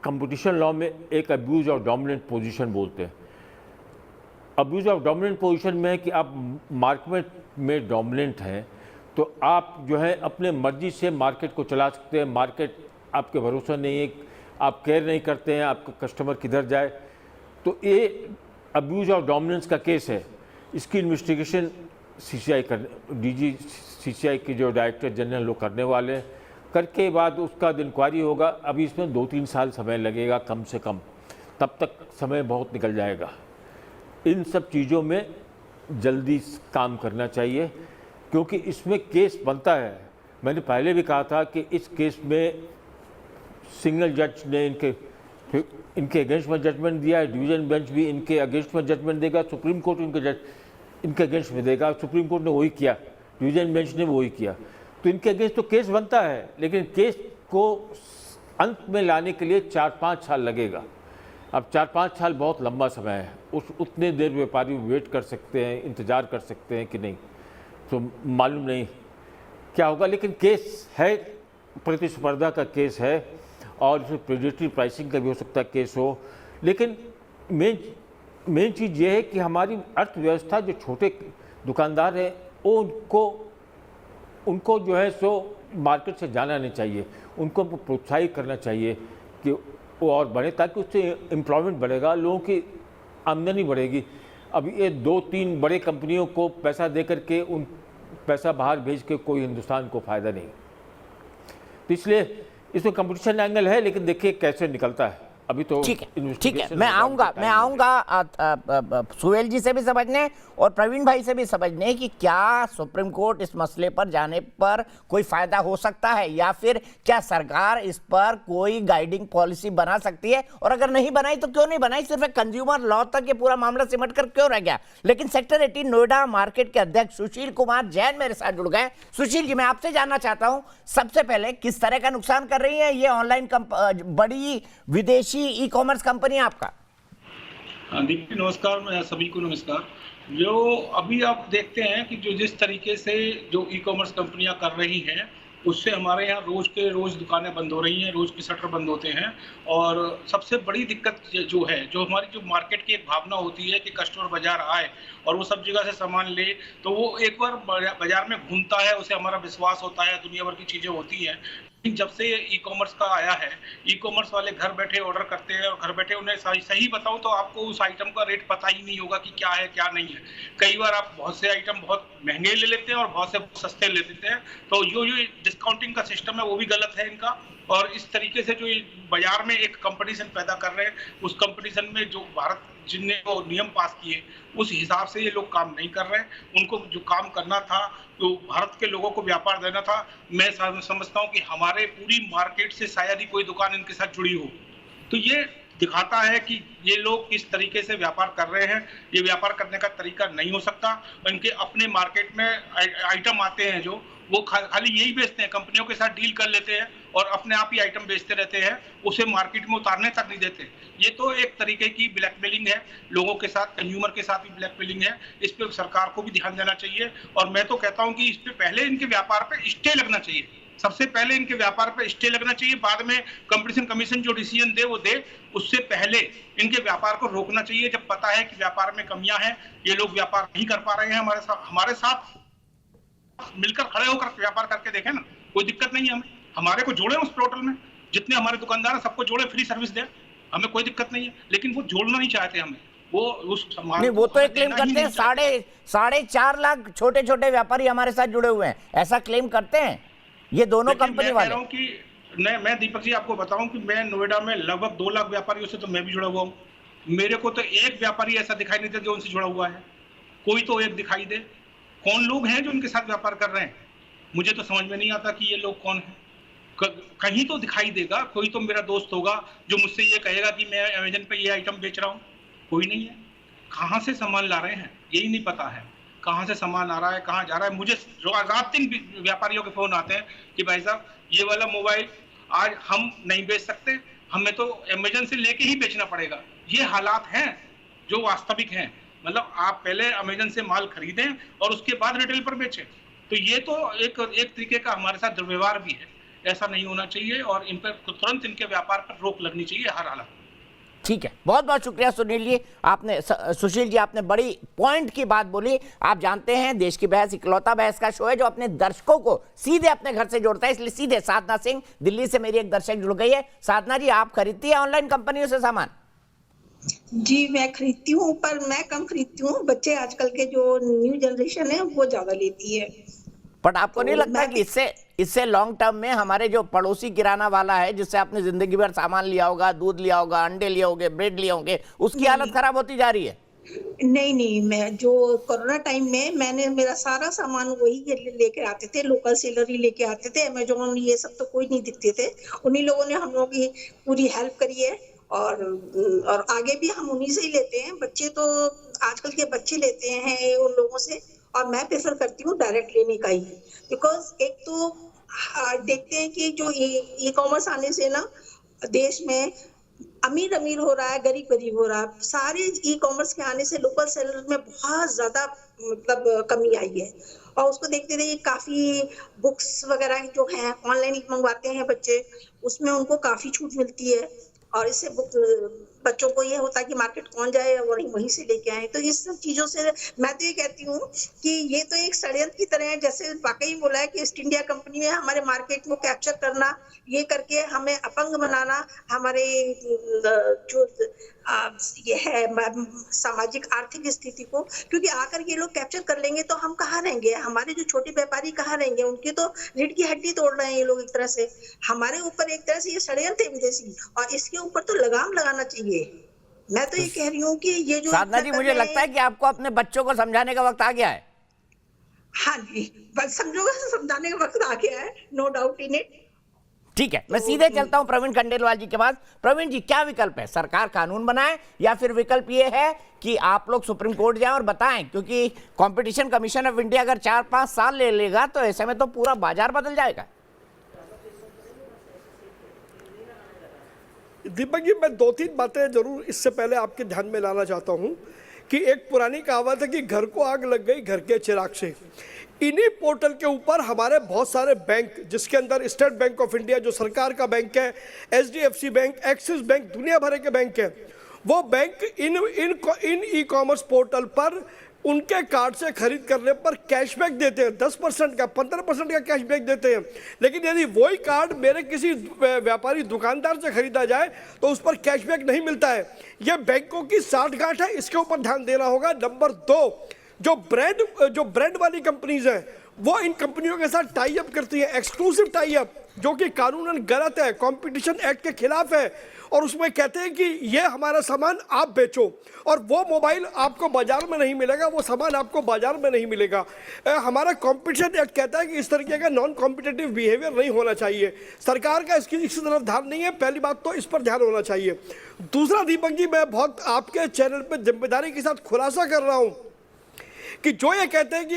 कंपटीशन लॉ में एक अब्यूज़ ऑफ डोमिनेंट पोजीशन बोलते हैं। अब्यूज़ ऑफ डोमिनेंट पोजीशन में है कि आप मार्केट में डोमिनेंट हैं, तो आप जो है अपने मर्जी से मार्केट को चला सकते हैं। मार्केट आपके भरोसा नहीं है, आप केयर नहीं करते हैं आपका कस्टमर किधर जाए। तो ये अब्यूज़ ऑफ डोमिनेंस का केस है। इसकी इन्वेस्टिगेशन CCI DG CCI के जो डायरेक्टर जनरल लोग करने वाले हैं, करके बाद उसका इंक्वायरी होगा। अभी इसमें 2-3 साल समय लगेगा कम से कम, तब तक समय बहुत निकल जाएगा। इन सब चीज़ों में जल्दी काम करना चाहिए, क्योंकि इसमें केस बनता है। मैंने पहले भी कहा था कि इस केस में सिंगल जज ने इनके अगेंस्ट में जजमेंट दिया है, डिवीज़न बेंच भी इनके अगेंस्ट में जजमेंट देगा, सुप्रीम कोर्ट इनके अगेंस्ट में देगा। सुप्रीम कोर्ट ने वही किया, डिवीज़न बेंच ने वही किया। तो इनके अगेंस्ट तो केस बनता है, लेकिन केस को अंत में लाने के लिए 4-5 साल लगेगा। अब 4-5 साल बहुत लंबा समय है, उतने देर व्यापारी वेट कर सकते हैं, इंतज़ार कर सकते हैं कि नहीं, तो मालूम नहीं क्या होगा। लेकिन केस है, प्रतिस्पर्धा का केस है, और इसमें प्रेडेटरी प्राइसिंग का भी हो सकता है केस हो। लेकिन मेन चीज़ ये है कि हमारी अर्थव्यवस्था, जो छोटे दुकानदार हैं, उनको जो है सो मार्केट से जाना नहीं चाहिए, उनको प्रोत्साहित करना चाहिए कि वो और बढ़े, ताकि उससे एम्प्लॉयमेंट बढ़ेगा, लोगों की आमदनी बढ़ेगी। अब ये 2-3 बड़े कंपनियों को पैसा दे करके उन पैसा बाहर भेज के कोई हिंदुस्तान को फ़ायदा नहीं। तो इसलिए इसमें कंपटीशन एंगल है, लेकिन देखिए कैसे निकलता है। अभी तो ठीक है investigation मैं होगा, आऊंगा सुहेल जी से भी समझने और प्रवीण भाई से भी समझने कि क्या सुप्रीम कोर्ट इस मसले पर जाने पर कोई फायदा हो सकता है या फिर क्या सरकार इस पर कोई गाइडिंग पॉलिसी बना सकती है, और अगर नहीं बनाई तो क्यों नहीं बनाई, सिर्फ कंज्यूमर लॉ तक ये पूरा मामला सिमट कर क्यों रह गया। लेकिन सेक्टर 18 नोएडा मार्केट के अध्यक्ष सुशील कुमार जैन मेरे साथ जुड़ गए। सुशील जी, मैं आपसे जानना चाहता हूं सबसे पहले किस तरह का नुकसान कर रही है ये ऑनलाइन बड़ी विदेशी ई कॉमर्स कंपनी आपका? दीपक नमस्कार, मैं सभी को नमस्कार। जो अभी आप देखते हैं कि जो जिस तरीके से जो ई कॉमर्स कंपनियां कर रही हैं उससे हमारे यहाँ रोज के रोज दुकानें बंद हो रही हैं, रोज के शटर बंद होते हैं। और सबसे बड़ी दिक्कत जो है, जो हमारी जो मार्केट की एक भावना होती है कि कस्टमर बाजार आए और वो सब जगह से सामान ले, तो वो एक बार बाजार में घूमता है, उसे हमारा विश्वास होता है, दुनिया भर की चीजें होती हैं। जब से ई कॉमर्स का आया है, ई कॉमर्स वाले घर बैठे ऑर्डर करते हैं और घर बैठे उन्हें सही बताऊं तो आपको उस आइटम का रेट पता ही नहीं होगा कि क्या है क्या नहीं है। कई बार आप बहुत से आइटम बहुत महंगे ले लेते हैं और बहुत से सस्ते ले लेते हैं। तो जो डिस्काउंटिंग का सिस्टम है वो भी गलत है इनका। और इस तरीके से जो बाजार में एक कंपटीशन पैदा कर रहे हैं, उस कंपटीशन में जो भारत जिनने वो नियम पास किए उस हिसाब से ये लोग काम नहीं कर रहे हैं। उनको जो काम करना था, तो भारत के लोगों को व्यापार देना था। मैं समझता हूं कि हमारे पूरी मार्केट से शायद ही कोई दुकान इनके साथ जुड़ी हो। तो ये दिखाता है कि ये लोग किस तरीके से व्यापार कर रहे हैं। ये व्यापार करने का तरीका नहीं हो सकता। इनके अपने मार्केट में आइटम आते हैं जो वो खाली यही बेचते हैं, कंपनियों के साथ डील कर लेते हैं और अपने आप ही आइटम बेचते रहते हैं, उसे मार्केट में उतारने तक नहीं देते। ये तो एक तरीके की ब्लैकमेलिंग है, लोगों के साथ, कंज्यूमर के साथ भी ब्लैकमेलिंग है। इस पे सरकार को भी ध्यान देना चाहिए। और मैं तो कहता हूं कि इस पे पहले इनके व्यापार पे स्टे लगना चाहिए। सबसे पहले इनके व्यापार पे स्टे लगना चाहिए, बाद में कंपटीशन कमीशन जो डिसीजन दे वो दे। उससे पहले इनके व्यापार को रोकना चाहिए। जब पता है कि व्यापार में कमियां हैं, ये लोग व्यापार नहीं कर पा रहे हैं, हमारे साथ मिलकर खड़े होकर व्यापार करके देखें ना, कोई दिक्कत नहीं है हमें। हमारे को जोड़े उस पोर्टल में, जितने हमारे दुकानदार हैं सबको जोड़े, फ्री सर्विस दें, हमें कोई दिक्कत नहीं है। लेकिन वो जोड़ना नहीं चाहते हमें। वो उस नहीं, वो तो एक क्लेम करते हैं 4.5 लाख छोटे छोटे व्यापारी हमारे साथ जुड़े हुए हैं, ऐसा क्लेम करते हैं ये दोनों कंपनी वाले। मैं दीपक जी आपको बताऊं कि मैं नोएडा में लगभग 2 लाख व्यापारियों से तो मैं भी जुड़ा हुआ हूँ। मेरे को तो एक व्यापारी ऐसा दिखाई नहीं देता जो उनसे जुड़ा हुआ है। कोई तो एक दिखाई दे। कौन लोग हैं जो उनके साथ व्यापार कर रहे हैं, मुझे तो समझ में नहीं आता कि ये लोग कौन हैं। कहीं तो दिखाई देगा, कोई तो मेरा दोस्त होगा जो मुझसे ये कहेगा कि मैं अमेजन पे ये आइटम बेच रहा हूँ। कोई नहीं है। कहाँ से सामान ला रहे हैं यही नहीं पता है, कहाँ से सामान आ रहा है, कहाँ जा रहा है। मुझे रात दिन व्यापारियों के फोन आते हैं कि भाई साहब ये वाला मोबाइल आज हम नहीं बेच सकते, हमें तो अमेजन से लेके ही बेचना पड़ेगा। ये हालात हैं जो वास्तविक हैं। मतलब आप पहले अमेजन से माल खरीदें और उसके बाद रिटेल पर बेचें। तो ये तो एक तरीके का हमारे साथ दुर्व्यवहार भी है। ऐसा नहीं होना चाहिए और इन पर तुरंत इनके व्यापार पर रोक लगनी चाहिए हर हालत। ठीक है, बहुत बहुत शुक्रिया सुनील जी, आपने सुशील जी आपने बड़ी पॉइंट की बात बोली। आप जानते हैं देश की बहस इकलौता बहस का शो है जो अपने दर्शकों को सीधे अपने घर से जोड़ता है, इसलिए सीधे साधना सिंह दिल्ली से मेरी एक दर्शक जुड़ गई है। साधना जी, आप खरीदती है ऑनलाइन कंपनियों से सामान? जी मैं खरीदती हूँ, पर मैं कम खरीदती हूँ। बच्चे आजकल के जो न्यू जनरेशन है वो ज्यादा लेती है। बट आपको नहीं लगता कि इससे लॉन्ग टर्म में हमारे जो पड़ोसी किराना वाला है जिससे आपने जिंदगी भर सामान लिया होगा, दूध लिया होगा, अंडे लिए होंगे, ब्रेड लिए होंगे, उसकी हालत खराब होती जा रही है? नहीं, मैं जो कोरोना टाइम में मेरा सारा सामान वही लेके आते थे, लोकल सेलर ही लेके आते थे। अमेजोन ये सब तो कोई नहीं दिखते थे। उन्हीं लोगों ने हम लोगों की पूरी हेल्प करी है और आगे भी हम उन्हीं से ही लेते हैं। बच्चे तो आजकल के बच्चे लेते हैं उन लोगों से, और मैं प्रेफर करती हूँ डायरेक्ट लेने का ही। बिकॉज एक तो देखते हैं कि जो ई कॉमर्स आने से ना देश में अमीर हो रहा है, गरीब हो रहा है। सारे ई कॉमर्स के आने से लोकल सेलर में बहुत ज्यादा मतलब कमी आई है। और उसको देखते देखते काफी बुक्स वगैरह जो हैं ऑनलाइन मंगवाते हैं बच्चे, उसमें उनको काफी छूट मिलती है और इससे बुक बच्चों को ये होता है कि मार्केट कौन जाए और वहीं से लेके आए। तो इस सब चीजों से मैं तो ये कहती हूँ कि ये तो एक षड्यंत्र की तरह है। जैसे वाकई बोला है कि ईस्ट इंडिया कंपनी में हमारे मार्केट को कैप्चर करना, ये करके हमें अपंग बनाना, हमारे जो ये है सामाजिक आर्थिक स्थिति को, क्योंकि आकर ये लोग कैप्चर कर लेंगे तो हम कहाँ रहेंगे, हमारे जो छोटे व्यापारी कहाँ रहेंगे, उनकी तो रीढ़ की हड्डी तोड़ रहे हैं ये लोग। एक तरह से हमारे ऊपर एक तरह से ये षड्यंत्र है विदेशी, और इसके ऊपर तो लगाम लगाना चाहिए। मैं तो ये कह रही हूँ कि ये जो साधना जी, मुझे लगता है कि आपको अपने बच्चों को समझाने का वक्त आ गया है। हाँ जी, बस समझाने का वक्त आ गया है, नो डाउट इन इट। ठीक है, मैं सीधे चलता हूं प्रवीण खंडेलवाल जी के पास। प्रवीण जी, क्या विकल्प है? सरकार कानून बनाए या फिर विकल्प ये है कि आप लोग सुप्रीम कोर्ट जाएं और बताएं? क्योंकि कंपटीशन कमीशन ऑफ इंडिया अगर 4-5 साल ले लेगा तो ऐसे में तो पूरा बाजार बदल जाएगा। दीपक जी, मैं 2-3 बातें जरूर इससे पहले आपके ध्यान में लाना चाहता हूं कि एक पुरानी कहावत है कि घर को आग लग गई घर के चिराग से। इन्हीं पोर्टल के ऊपर हमारे बहुत सारे बैंक, जिसके अंदर स्टेट बैंक ऑफ इंडिया जो सरकार का बैंक है, HDFC बैंक, एक्सिस बैंक, दुनिया भर के बैंक है, वो बैंक इन ई कॉमर्स पोर्टल पर उनके कार्ड से खरीद करने पर कैशबैक देते हैं। 10% का, 15% का कैशबैक देते हैं। लेकिन यदि वही कार्ड मेरे किसी व्यापारी दुकानदार से खरीदा जाए तो उस पर कैशबैक नहीं मिलता है। यह बैंकों की साठगांठ है, इसके ऊपर ध्यान देना होगा। नंबर 2, जो ब्रांड वाली कंपनीज हैं वो इन कंपनियों के साथ टाई अप करती है, एक्सक्लूसिव टाई अप, जो कि कानूनन गलत है, कंपटीशन एक्ट के खिलाफ है। और उसमें कहते हैं कि ये हमारा सामान आप बेचो, और वो मोबाइल आपको बाजार में नहीं मिलेगा, वो सामान आपको बाजार में नहीं मिलेगा। हमारा कंपटीशन एक्ट कहता है कि इस तरीके का नॉन कॉम्पिटिटिव बिहेवियर नहीं होना चाहिए। सरकार का इस तरफ ध्यान नहीं है, पहली बात तो इस पर ध्यान होना चाहिए। दूसरा दीपक जी, मैं बहुत आपके चैनल पर जिम्मेदारी के साथ खुलासा कर रहा हूँ कि जो ये कहते हैं कि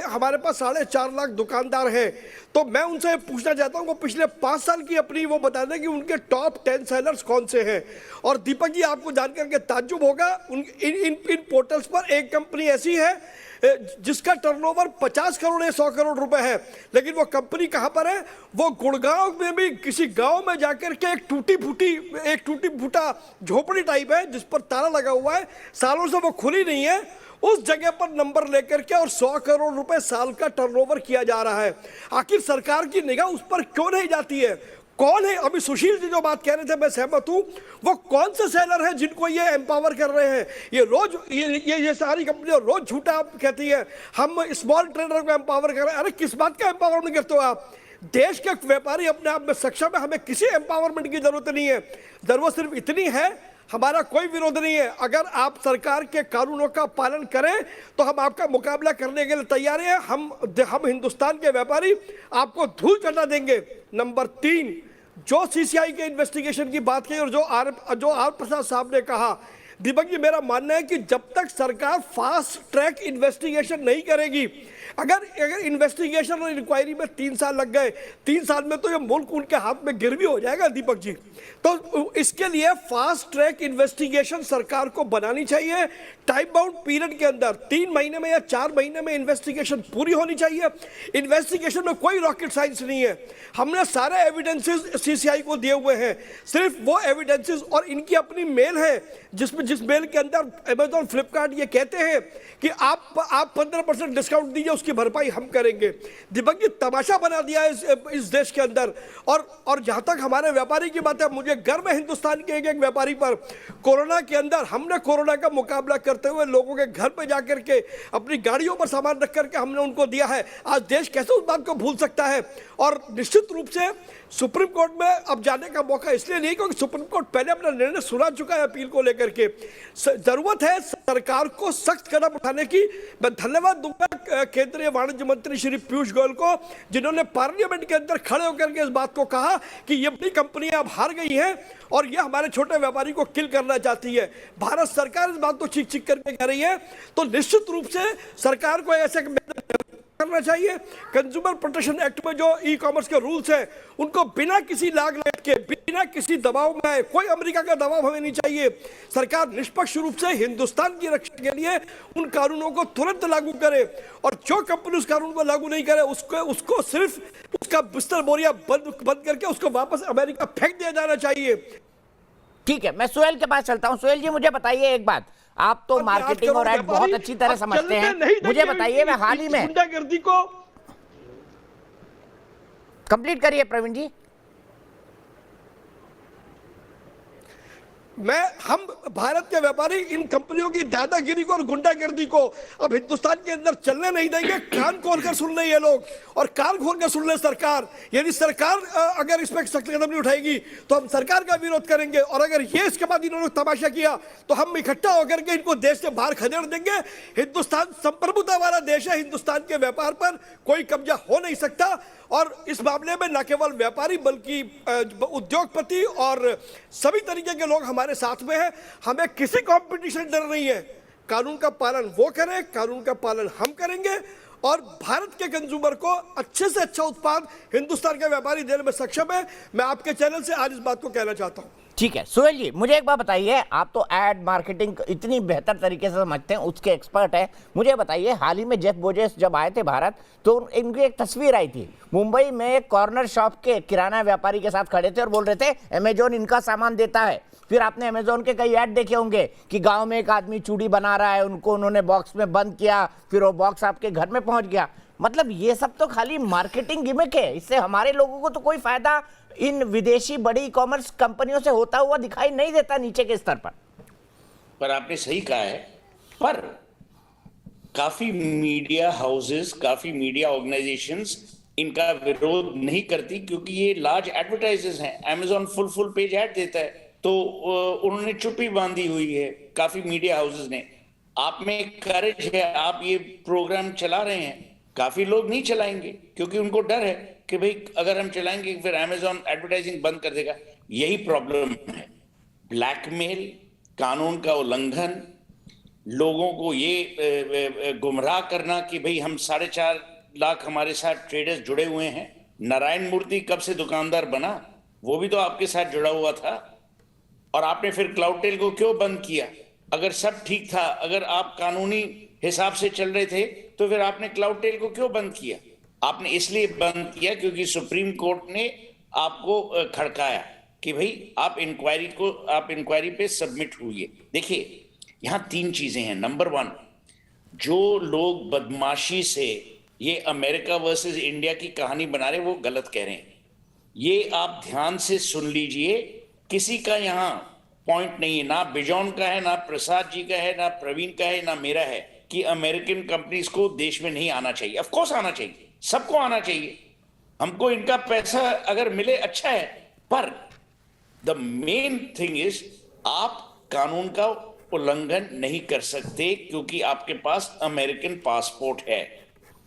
हमारे पास 4.5 लाख दुकानदार हैं, तो मैं उनसे पूछना चाहता हूं वो पिछले 5 साल की अपनी वो बता दें कि उनके टॉप 10 सेलर्स कौन से हैं। और दीपक जी, आपको जानकर के ताज्जुब होगा, इन पोर्टल्स पर एक कंपनी ऐसी है जिसका टर्नओवर 50 करोड़ या 100 करोड़ रुपए है, लेकिन वो कंपनी कहां पर है? वो गुड़गांव में भी किसी गांव में जाकर के एक टूटी फूटा झोपड़ी टाइप है जिस पर ताला लगा हुआ है, सालों से वो खुली नहीं है। उस जगह पर नंबर लेकर के और 100 करोड़ रुपए साल का टर्नओवर किया जा रहा है। आखिर सरकार की निगाह उस पर क्यों नहीं जाती है? कौन है? अभी सुशील जी जो बात कह रहे थे, मैं सहमत हूं, वो कौन से सेलर हैं जिनको ये एम्पावर कर रहे हैं? ये रोज ये सारी कंपनियां रोज झूठा कहती है हम स्मॉल ट्रेडर को एम्पावर कर रहे हैं। अरे किस बात का एम्पावरमेंट करते हो आप? देश के व्यापारी अपने आप में सक्षम है, हमें किसी एम्पावरमेंट की जरूरत नहीं है। जरूरत सिर्फ इतनी है, हमारा कोई विरोध नहीं है, अगर आप सरकार के कानूनों का पालन करें तो हम आपका मुकाबला करने के लिए तैयार हैं। हम हिंदुस्तान के व्यापारी आपको धूल चटा देंगे। नंबर 3, जो CCI के इन्वेस्टिगेशन की बात की और जो आर प्रसाद साहब ने कहा, दीपक जी, मेरा मानना है कि जब तक सरकार फास्ट ट्रैक इन्वेस्टिगेशन नहीं करेगी, अगर इन्वेस्टिगेशन और इंक्वायरी में 3 साल लग गए, 3 साल में तो ये मुल्क उनके हाथ में गिरवी हो जाएगा दीपक जी। तो इसके लिए फास्ट ट्रैक इन्वेस्टिगेशन सरकार को बनानी चाहिए। टाइम बाउंड पीरियड के अंदर 3 महीने में या 4 महीने में इन्वेस्टिगेशन पूरी होनी चाहिए। इन्वेस्टिगेशन में कोई रॉकेट साइंस नहीं है। हमने सारे एविडेंसेस CCI को दिए हुए हैं, सिर्फ वो एविडेंसेस और इनकी अपनी मेल है जिस मेल के अंदर अमेजॉन, फ्लिपकार्ट ये कहते हैं कि आप 15% डिस्काउंट दीजिए, उसकी भरपाई हम करेंगे। दीपक जी, तमाशा बना दिया है इस देश के अंदर। और जहां तक हमारे व्यापारी की बात है, मुझे गर्व है हिंदुस्तान के एक व्यापारी पर। कोरोना के अंदर हमने कोरोना का मुकाबला करते हुए लोगों के घर पे जाकर के अपनी गाड़ियों पर सामान रख करके हमने उनको दिया है। आज देश कैसे उस बात को भूल सकता है? और निश्चित रूप से सुप्रीम कोर्ट में अब जाने का मौका इसलिए नहीं क्योंकि सुप्रीम कोर्ट पहले अपना निर्णय सुना चुका है अपील को लेकर के। जरूरत है सरकार को सख्त कदम उठाने की। मैं धन्यवाद दूंगा केंद्रीय वाणिज्य मंत्री श्री पीयूष गोयल को, जिन्होंने पार्लियामेंट के अंदर खड़े होकर के इस बात को कहा कि ये बड़ी कंपनियां अब हार गई हैं और ये हमारे छोटे व्यापारी को किल करना चाहती है। भारत सरकार इस बात को चीख चीख करके कह रही है, तो निश्चित रूप से सरकार को ऐसे करना चाहिए। कंज्यूमर प्रोटेक्शन एक्ट में जो ई-कॉमर्स के रूल्स हैं, उनको बिना किसी लागत के, बिना किसी दबाव में आए, कोई अमेरिका का दबाव हमें नहीं चाहिए। सरकार निष्पक्ष रूप से हिंदुस्तान की रक्षा के लिए उन कानूनों को तुरंत लागू करे, और जो कंपनी उस कानून को लागू नहीं करे उसको सिर्फ उसका बिस्तर बोरिया बंद करके उसको वापस अमेरिका फेंक दिया जाना चाहिए। ठीक है, मैं सोहेल के पास चलता हूं। सोहेल जी, मुझे बताइए एक बात, आप तो मार्केटिंग और एड बहुत अच्छी तरह समझते हैं, मुझे बताइए, मैं हाल ही में गुंडागर्दी को कंप्लीट करिए प्रवीण जी। हम भारत के व्यापारी इन कंपनियों की दादागिरी को और गुंडागर्दी को अब हिंदुस्तान के अंदर चलने नहीं देंगे। कान खोलकर सुन ले ये लोग, और कान खोलकर सुन ले सरकार। यदि सरकार अगर इस पर सख्त कदम नहीं उठाएगी तो हम सरकार का विरोध करेंगे, और अगर ये इसके बाद इन्होंने तमाशा किया तो हम इकट्ठा होकर के इनको देश से बाहर खदेड़ देंगे। हिंदुस्तान संप्रभुता वाला देश है, हिंदुस्तान के व्यापार पर कोई कब्जा हो नहीं सकता, और इस मामले में न केवल व्यापारी बल्कि उद्योगपति और सभी तरीके के लोग हमारे साथ में हैं। हमें किसी कंपटीशन डर नहीं है। कानून का पालन वो करें, कानून का पालन हम करेंगे, और भारत के कंज्यूमर को अच्छे से अच्छा उत्पाद हिंदुस्तान के व्यापारी देने में सक्षम है। मैं आपके चैनल से आज इस बात को कहना चाहता हूं। ठीक है सोहेल जी, मुझे एक बात बताइए, आप तो एड मार्केटिंग इतनी बेहतर तरीके से समझते हैं, उसके एक्सपर्ट हैं, मुझे बताइए, हाल ही में जेफ बेजोस जब आए थे भारत तो इनकी एक तस्वीर आई थी, मुंबई में एक कॉर्नर शॉप के किराना व्यापारी के साथ खड़े थे और बोल रहे थे अमेजोन इनका सामान देता है। फिर आपने अमेजोन के कई ऐड देखे होंगे कि गांव में एक आदमी चूड़ी बना रहा है, उनको उन्होंने बॉक्स में बंद किया, फिर वो बॉक्स आपके घर में पहुंच गया। मतलब ये सब तो खाली मार्केटिंग गिमिक है, इससे हमारे लोगों को तो कोई फायदा इन विदेशी बड़ी ई कॉमर्स कंपनियों से होता हुआ दिखाई नहीं देता नीचे के स्तर पर आपने सही कहा है, पर काफी मीडिया हाउसेस, काफी मीडिया ऑर्गेनाइजेशंस इनका विरोध नहीं करती, क्योंकि ये लार्ज एडवर्टाइजर्स हैं। अमेजोन फुल पेज ऐड देता है, तो उन्होंने चुप्पी बांधी हुई है काफी मीडिया हाउसेस ने। आप में करेज है, आप ये प्रोग्राम चला रहे हैं, काफी लोग नहीं चलाएंगे क्योंकि उनको डर है कि भाई अगर हम चलाएंगे फिर अमेजोन एडवर्टाइजिंग बंद कर देगा। यही प्रॉब्लम है, ब्लैकमेल, कानून का उल्लंघन, लोगों को ये गुमराह करना कि भाई हम 4.5 लाख हमारे साथ ट्रेडर्स जुड़े हुए हैं। नारायण मूर्ति कब से दुकानदार बना, वो भी तो आपके साथ जुड़ा हुआ था, और आपने फिर क्लाउडटेल को क्यों बंद किया? अगर सब ठीक था, अगर आप कानूनी हिसाब से चल रहे थे, तो फिर आपने क्लाउडटेल को क्यों बंद किया? आपने इसलिए बंद किया क्योंकि सुप्रीम कोर्ट ने आपको खड़काया कि भाई आप इंक्वायरी पे सबमिट हुई। देखिए, यहां 3 चीजें हैं। नंबर 1, जो लोग बदमाशी से ये अमेरिका वर्सेस इंडिया की कहानी बना रहे हैं, वो गलत कह रहे हैं। ये आप ध्यान से सुन लीजिए, किसी का यहां पॉइंट नहीं है, ना बिजॉन का है, ना प्रसाद जी का है, ना प्रवीण का है, ना मेरा है, कि अमेरिकन कंपनीज को देश में नहीं आना चाहिए। ऑफ कोर्स आना चाहिए, सबको आना चाहिए, हमको इनका पैसा अगर मिले अच्छा है, पर द मेन थिंग इज आप कानून का उल्लंघन नहीं कर सकते क्योंकि आपके पास अमेरिकन पासपोर्ट है।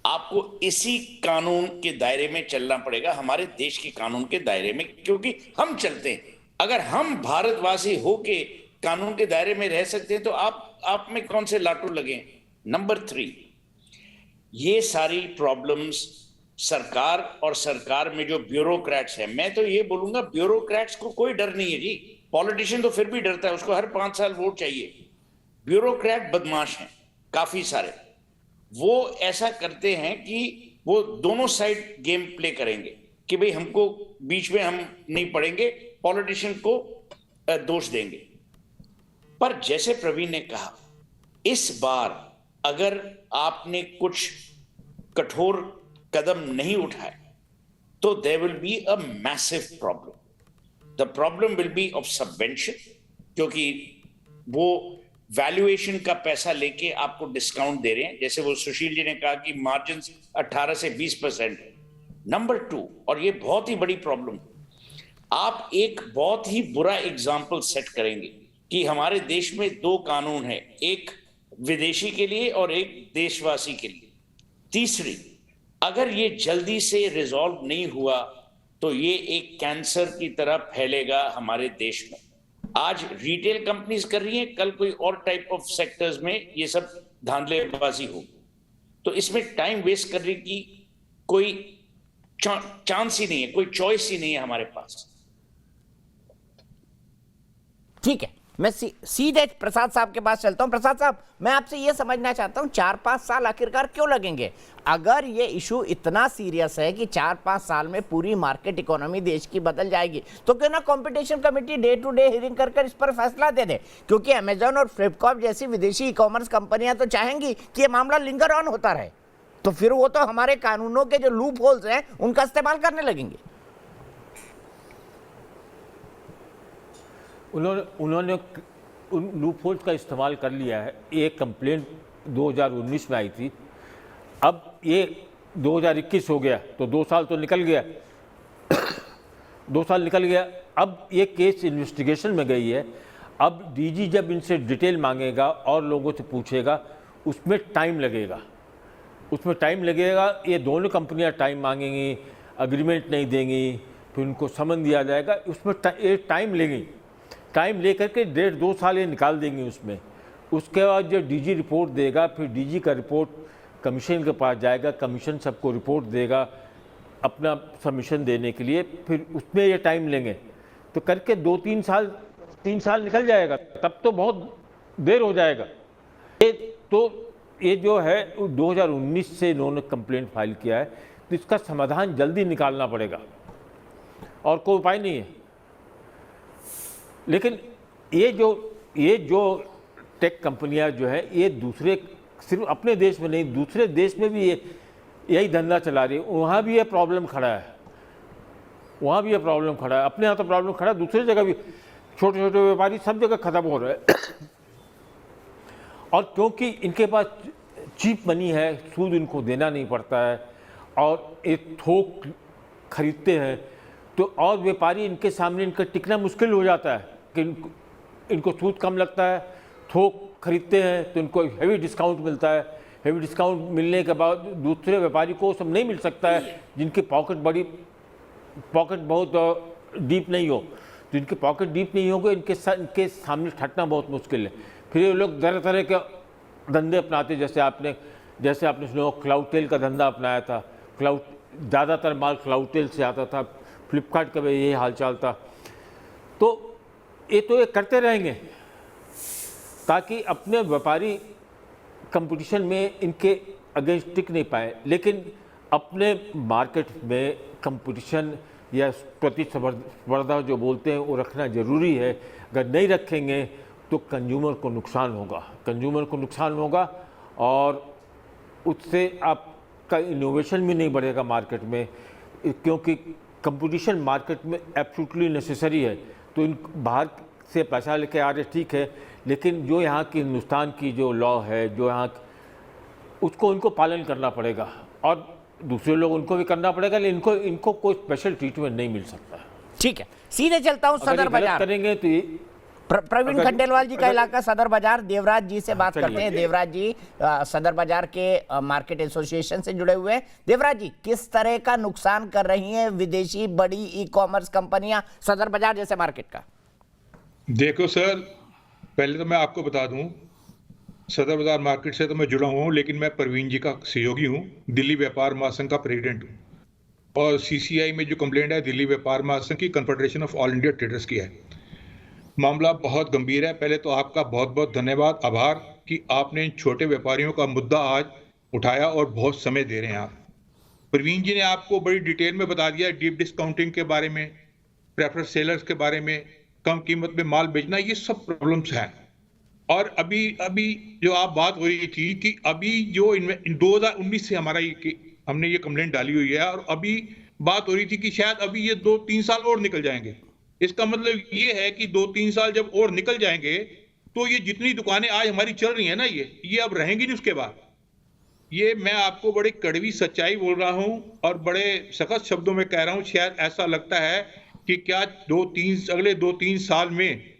आपको इसी कानून के दायरे में चलना पड़ेगा, हमारे देश के कानून के दायरे में, क्योंकि हम चलते हैं। अगर हम भारतवासी होके कानून के दायरे में रह सकते हैं तो आप में कौन से लाटू लगे? नंबर 3, ये सारी प्रॉब्लम्स सरकार और सरकार में जो ब्यूरोक्रेट्स हैं, मैं तो ये बोलूंगा ब्यूरोक्रेट्स को कोई डर नहीं है जी। पॉलिटिशियन तो फिर भी डरता है, उसको हर 5 साल वोट चाहिए। ब्यूरोक्रेट बदमाश हैं काफी सारे, वो ऐसा करते हैं कि वो दोनों साइड गेम प्ले करेंगे कि भाई हमको बीच में हम नहीं पड़ेंगे, पॉलिटिशियन को दोष देंगे। पर जैसे प्रवीण ने कहा, इस बार अगर आपने कुछ कठोर कदम नहीं उठाए तो there will be a massive problem. The problem will be of subvention, क्योंकि वो वैल्यूएशन का पैसा लेके आपको डिस्काउंट दे रहे हैं, जैसे वो सुशील जी ने कहा कि मार्जिन 18 से 20% है। नंबर 2, और ये बहुत ही बड़ी प्रॉब्लम, आप एक बहुत ही बुरा एग्जाम्पल सेट करेंगे कि हमारे देश में 2 कानून है, एक विदेशी के लिए और एक देशवासी के लिए। तीसरी, अगर ये जल्दी से रिजॉल्व नहीं हुआ तो ये एक कैंसर की तरह फैलेगा हमारे देश में। आज रिटेल कंपनीज कर रही हैं, कल कोई और टाइप ऑफ सेक्टर्स में ये सब धांधलेबाजी हो, तो इसमें टाइम वेस्ट करने की कोई चांस ही नहीं है, कोई चॉइस ही नहीं है हमारे पास। ठीक है, मैं सीधे प्रसाद साहब के पास चलता हूं। प्रसाद साहब, मैं आपसे यह समझना चाहता हूं 4-5 साल आखिरकार क्यों लगेंगे? अगर ये इशू इतना सीरियस है कि 4-5 साल में पूरी मार्केट इकोनॉमी देश की बदल जाएगी, तो क्यों ना competition committee day to day hearing कर इस पर फैसला दे दे? क्योंकि अमेजॉन और फ्लिपकार्ट जैसी विदेशी ई कॉमर्स कंपनियां तो चाहेंगी कि ये मामला लिंगर ऑन होता रहे, तो फिर वो तो हमारे कानूनों के जो लूप होल्स हैं उनका इस्तेमाल करने लगेंगे। उन्होंने उन लूप होल्स का इस्तेमाल कर लिया है। एक कंप्लेंट 2019 में आई थी, अब ये 2021 हो गया, तो 2 साल तो निकल गया 2 साल निकल गया। अब ये केस इन्वेस्टिगेशन में गई है। अब डीजी जब इनसे डिटेल मांगेगा और लोगों से पूछेगा, उसमें टाइम लगेगा। ये दोनों कंपनियां टाइम मांगेंगी, अग्रीमेंट नहीं देंगी, फिर उनको समन दिया जाएगा, उसमें टाइम लेंगी। टाइम लेकर के 1.5-2 साल ये निकाल देंगे उसमें। उसके बाद जो डीजी रिपोर्ट देगा, फिर डीजी का रिपोर्ट कमीशन के पास जाएगा, कमीशन सबको रिपोर्ट देगा अपना सबमिशन देने के लिए, फिर उसमें ये टाइम लेंगे। तो करके 2-3 साल 3 साल निकल जाएगा, तब तो बहुत देर हो जाएगा। ये जो है 2019 से इन्होंने कंप्लेंट फाइल किया है, तो इसका समाधान जल्दी निकालना पड़ेगा और कोई उपाय नहीं है। लेकिन ये जो टेक कंपनियां जो है, ये सिर्फ अपने देश में नहीं, दूसरे देश में भी यही धंधा चला रही है। वहाँ भी ये प्रॉब्लम खड़ा है, अपने यहाँ तो प्रॉब्लम खड़ा है, दूसरी जगह भी छोटे छोटे व्यापारी सब जगह ख़त्म हो रहे हैं। और क्योंकि इनके पास चीप मनी है, सूद इनको देना नहीं पड़ता है और एक थोक खरीदते हैं, तो और व्यापारी इनके सामने इनका टिकना मुश्किल हो जाता है कि इनको सूद कम लगता है, थोक खरीदते हैं तो इनको हेवी डिस्काउंट मिलता है। हेवी डिस्काउंट मिलने के बाद दूसरे व्यापारी को सब नहीं मिल सकता है, जिनकी पॉकेट बहुत डीप नहीं हो। तो इनके पॉकेट डीप नहीं होगा, इनके सामने ठटना बहुत मुश्किल है। फिर ये लोग तरह तरह के धंधे अपनाते, जैसे आपने सुना क्लाउडटेल का धंधा अपनाया था। ज़्यादातर माल क्लाउडटेल से आता था, फ्लिपकार्ट का भी यही हाल चाल था। तो ये करते रहेंगे ताकि अपने व्यापारी कंपटीशन में इनके अगेंस्ट टिक नहीं पाए। लेकिन अपने मार्केट में कंपटीशन या प्रतिस्पर्धा जो बोलते हैं वो रखना ज़रूरी है। अगर नहीं रखेंगे तो कंज्यूमर को नुकसान होगा और उससे आपका इनोवेशन भी नहीं बढ़ेगा मार्केट में, क्योंकि कंपटीशन मार्केट में एब्सोल्युटली नेसेसरी है। तो इन बाहर से पैसा लेके आ रहे ठीक है, लेकिन जो यहाँ की हिंदुस्तान की जो लॉ है, जो यहाँ उसको इनको पालन करना पड़ेगा और दूसरे लोग उनको भी करना पड़ेगा, लेकिन इनको कोई स्पेशल ट्रीटमेंट नहीं मिल सकता। ठीक है, सीधे चलता हूँ सदर बाजार करेंगे तो ये प्रवीण खंडेलवाल जी का इलाका सदर बाजार। देवराज जी से बात करते हैं। देवराज जी सदर बाजार के मार्केट एसोसिएशन से जुड़े हुए हैं। देवराज जी, किस तरह का नुकसान कर रही हैं विदेशी बड़ी ई कॉमर्स कंपनियां सदर बाजार जैसे मार्केट का? देखो सर, पहले तो मैं आपको बता दूं, सदर बाजार मार्केट से तो मैं जुड़ा हुआ हूं, लेकिन मैं प्रवीण जी का सहयोगी हूं, दिल्ली व्यापार महासंघ का प्रेसिडेंट हूं। और सीसीआई में जो कंप्लेंट है दिल्ली व्यापार महासंघ की confederation of all India traders की है। मामला बहुत गंभीर है। पहले तो आपका बहुत बहुत धन्यवाद, आभार कि आपने इन छोटे व्यापारियों का मुद्दा आज उठाया और बहुत समय दे रहे हैं आप। प्रवीण जी ने आपको बड़ी डिटेल में बता दिया डीप डिस्काउंटिंग के बारे में, प्रेफर सेलर्स के बारे में, कम कीमत में माल बेचना, ये सब प्रॉब्लम्स हैं। और अभी जो आप बात हो रही थी कि अभी जो 2019 से हमने ये कंप्लेंट डाली हुई है और अभी बात हो रही थी कि शायद अभी ये 2-3 साल और निकल जाएंगे। इसका मतलब ये है कि 2-3 साल जब और निकल जाएंगे तो ये जितनी दुकानें आज हमारी चल रही हैं ना, ये अब रहेंगी नहीं उसके बाद। ये मैं आपको बड़ी कड़वी सच्चाई बोल रहा हूं और बड़े सख्त शब्दों में कह रहा हूं। शायद ऐसा लगता है कि क्या अगले 2-3 साल में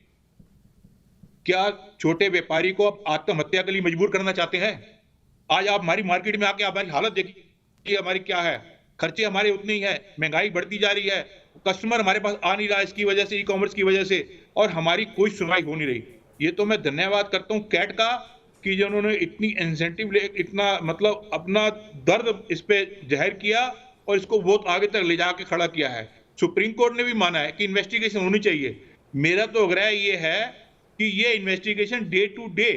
क्या छोटे व्यापारी को आप आत्महत्या के लिए मजबूर करना चाहते हैं? आज आप हमारी मार्केट में आके हमारी हालत देखिए, हमारी क्या है, खर्चे हमारे उतने ही है, महंगाई बढ़ती जा रही है, कस्टमर हमारे पास आ नहीं रहा इसकी वजह से, ई कॉमर्स की वजह से, और हमारी कोई सुनवाई हो नहीं रही। ये तो मैं धन्यवाद करता हूँ कैट का कि जिन्होंने इतनी इंसेंटिव इतना मतलब अपना दर्द इस पे जाहिर किया और इसको बहुत आगे तक ले जाके खड़ा किया है। सुप्रीम कोर्ट ने भी माना है कि इन्वेस्टिगेशन होनी चाहिए। मेरा तो आग्रह ये है कि ये इन्वेस्टिगेशन डे टू डे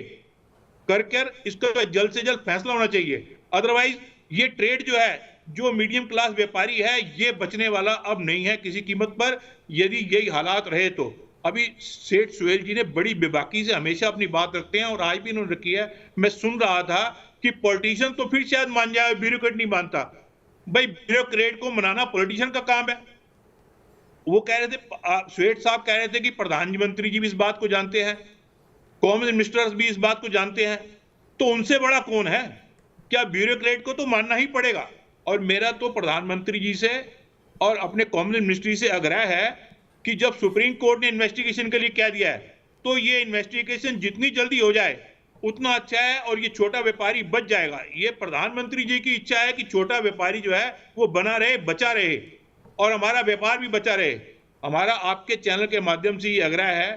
कर इसका जल्द से जल्द फैसला होना चाहिए। अदरवाइज ये ट्रेड जो है, जो मीडियम क्लास व्यापारी है, ये बचने वाला अब नहीं है किसी कीमत पर, यदि यही हालात रहे तो। अभी सेठ सुहेल जी ने बड़ी बेबाकी से हमेशा अपनी बात रखते हैं और आज भी उन्होंने रखी है। मैं सुन रहा था कि पॉलिटिशियन तो फिर शायद मान जाए, ब्यूरोक्रेट नहीं मानता। भाई ब्यूरोक्रेट को मनाना पॉलिटिशियन का काम है। वो कह रहे थे, सुहेल साहब कह रहे थे कि प्रधानमंत्री जी भी इस बात को जानते हैं, कॉमर्स मिनिस्टर्स भी इस बात को जानते हैं, तो उनसे बड़ा कौन है? क्या ब्यूरोक्रेट को तो मानना ही पड़ेगा। और मेरा तो प्रधानमंत्री जी से और अपने कॉमर्स मिनिस्ट्री से आग्रह है कि जब सुप्रीम कोर्ट ने इन्वेस्टिगेशन के लिए कह दिया है, तो ये इन्वेस्टिगेशन जितनी जल्दी हो जाए उतना अच्छा है और ये छोटा व्यापारी बच जाएगा। ये प्रधानमंत्री जी की इच्छा है कि छोटा व्यापारी जो है वो बना रहे, बचा रहे और हमारा व्यापार भी बचा रहे। हमारा आपके चैनल के माध्यम से ये आग्रह है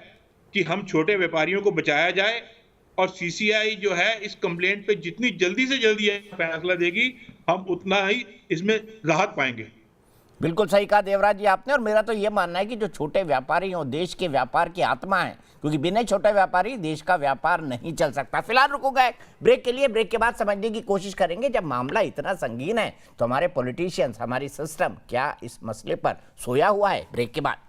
कि हम छोटे व्यापारियों को बचाया जाए और सीसीआई जो है इस कंप्लेंट पे जितनी जल्दी से जल्दी फैसला देगी, हम उतना ही इसमें राहत पाएंगे। बिल्कुल सही कहा देवराज जी आपने। और मेरा तो ये मानना है कि जो छोटे व्यापारी हो देश के व्यापार की आत्मा है, क्योंकि बिना छोटे व्यापारी देश का व्यापार नहीं चल सकता। फिलहाल रुकूंगा ब्रेक के लिए, ब्रेक के बाद समझने की कोशिश करेंगे जब मामला इतना संगीन है तो हमारे पॉलिटिशियंस, हमारी सिस्टम क्या इस मसले पर सोया हुआ है। ब्रेक के बाद।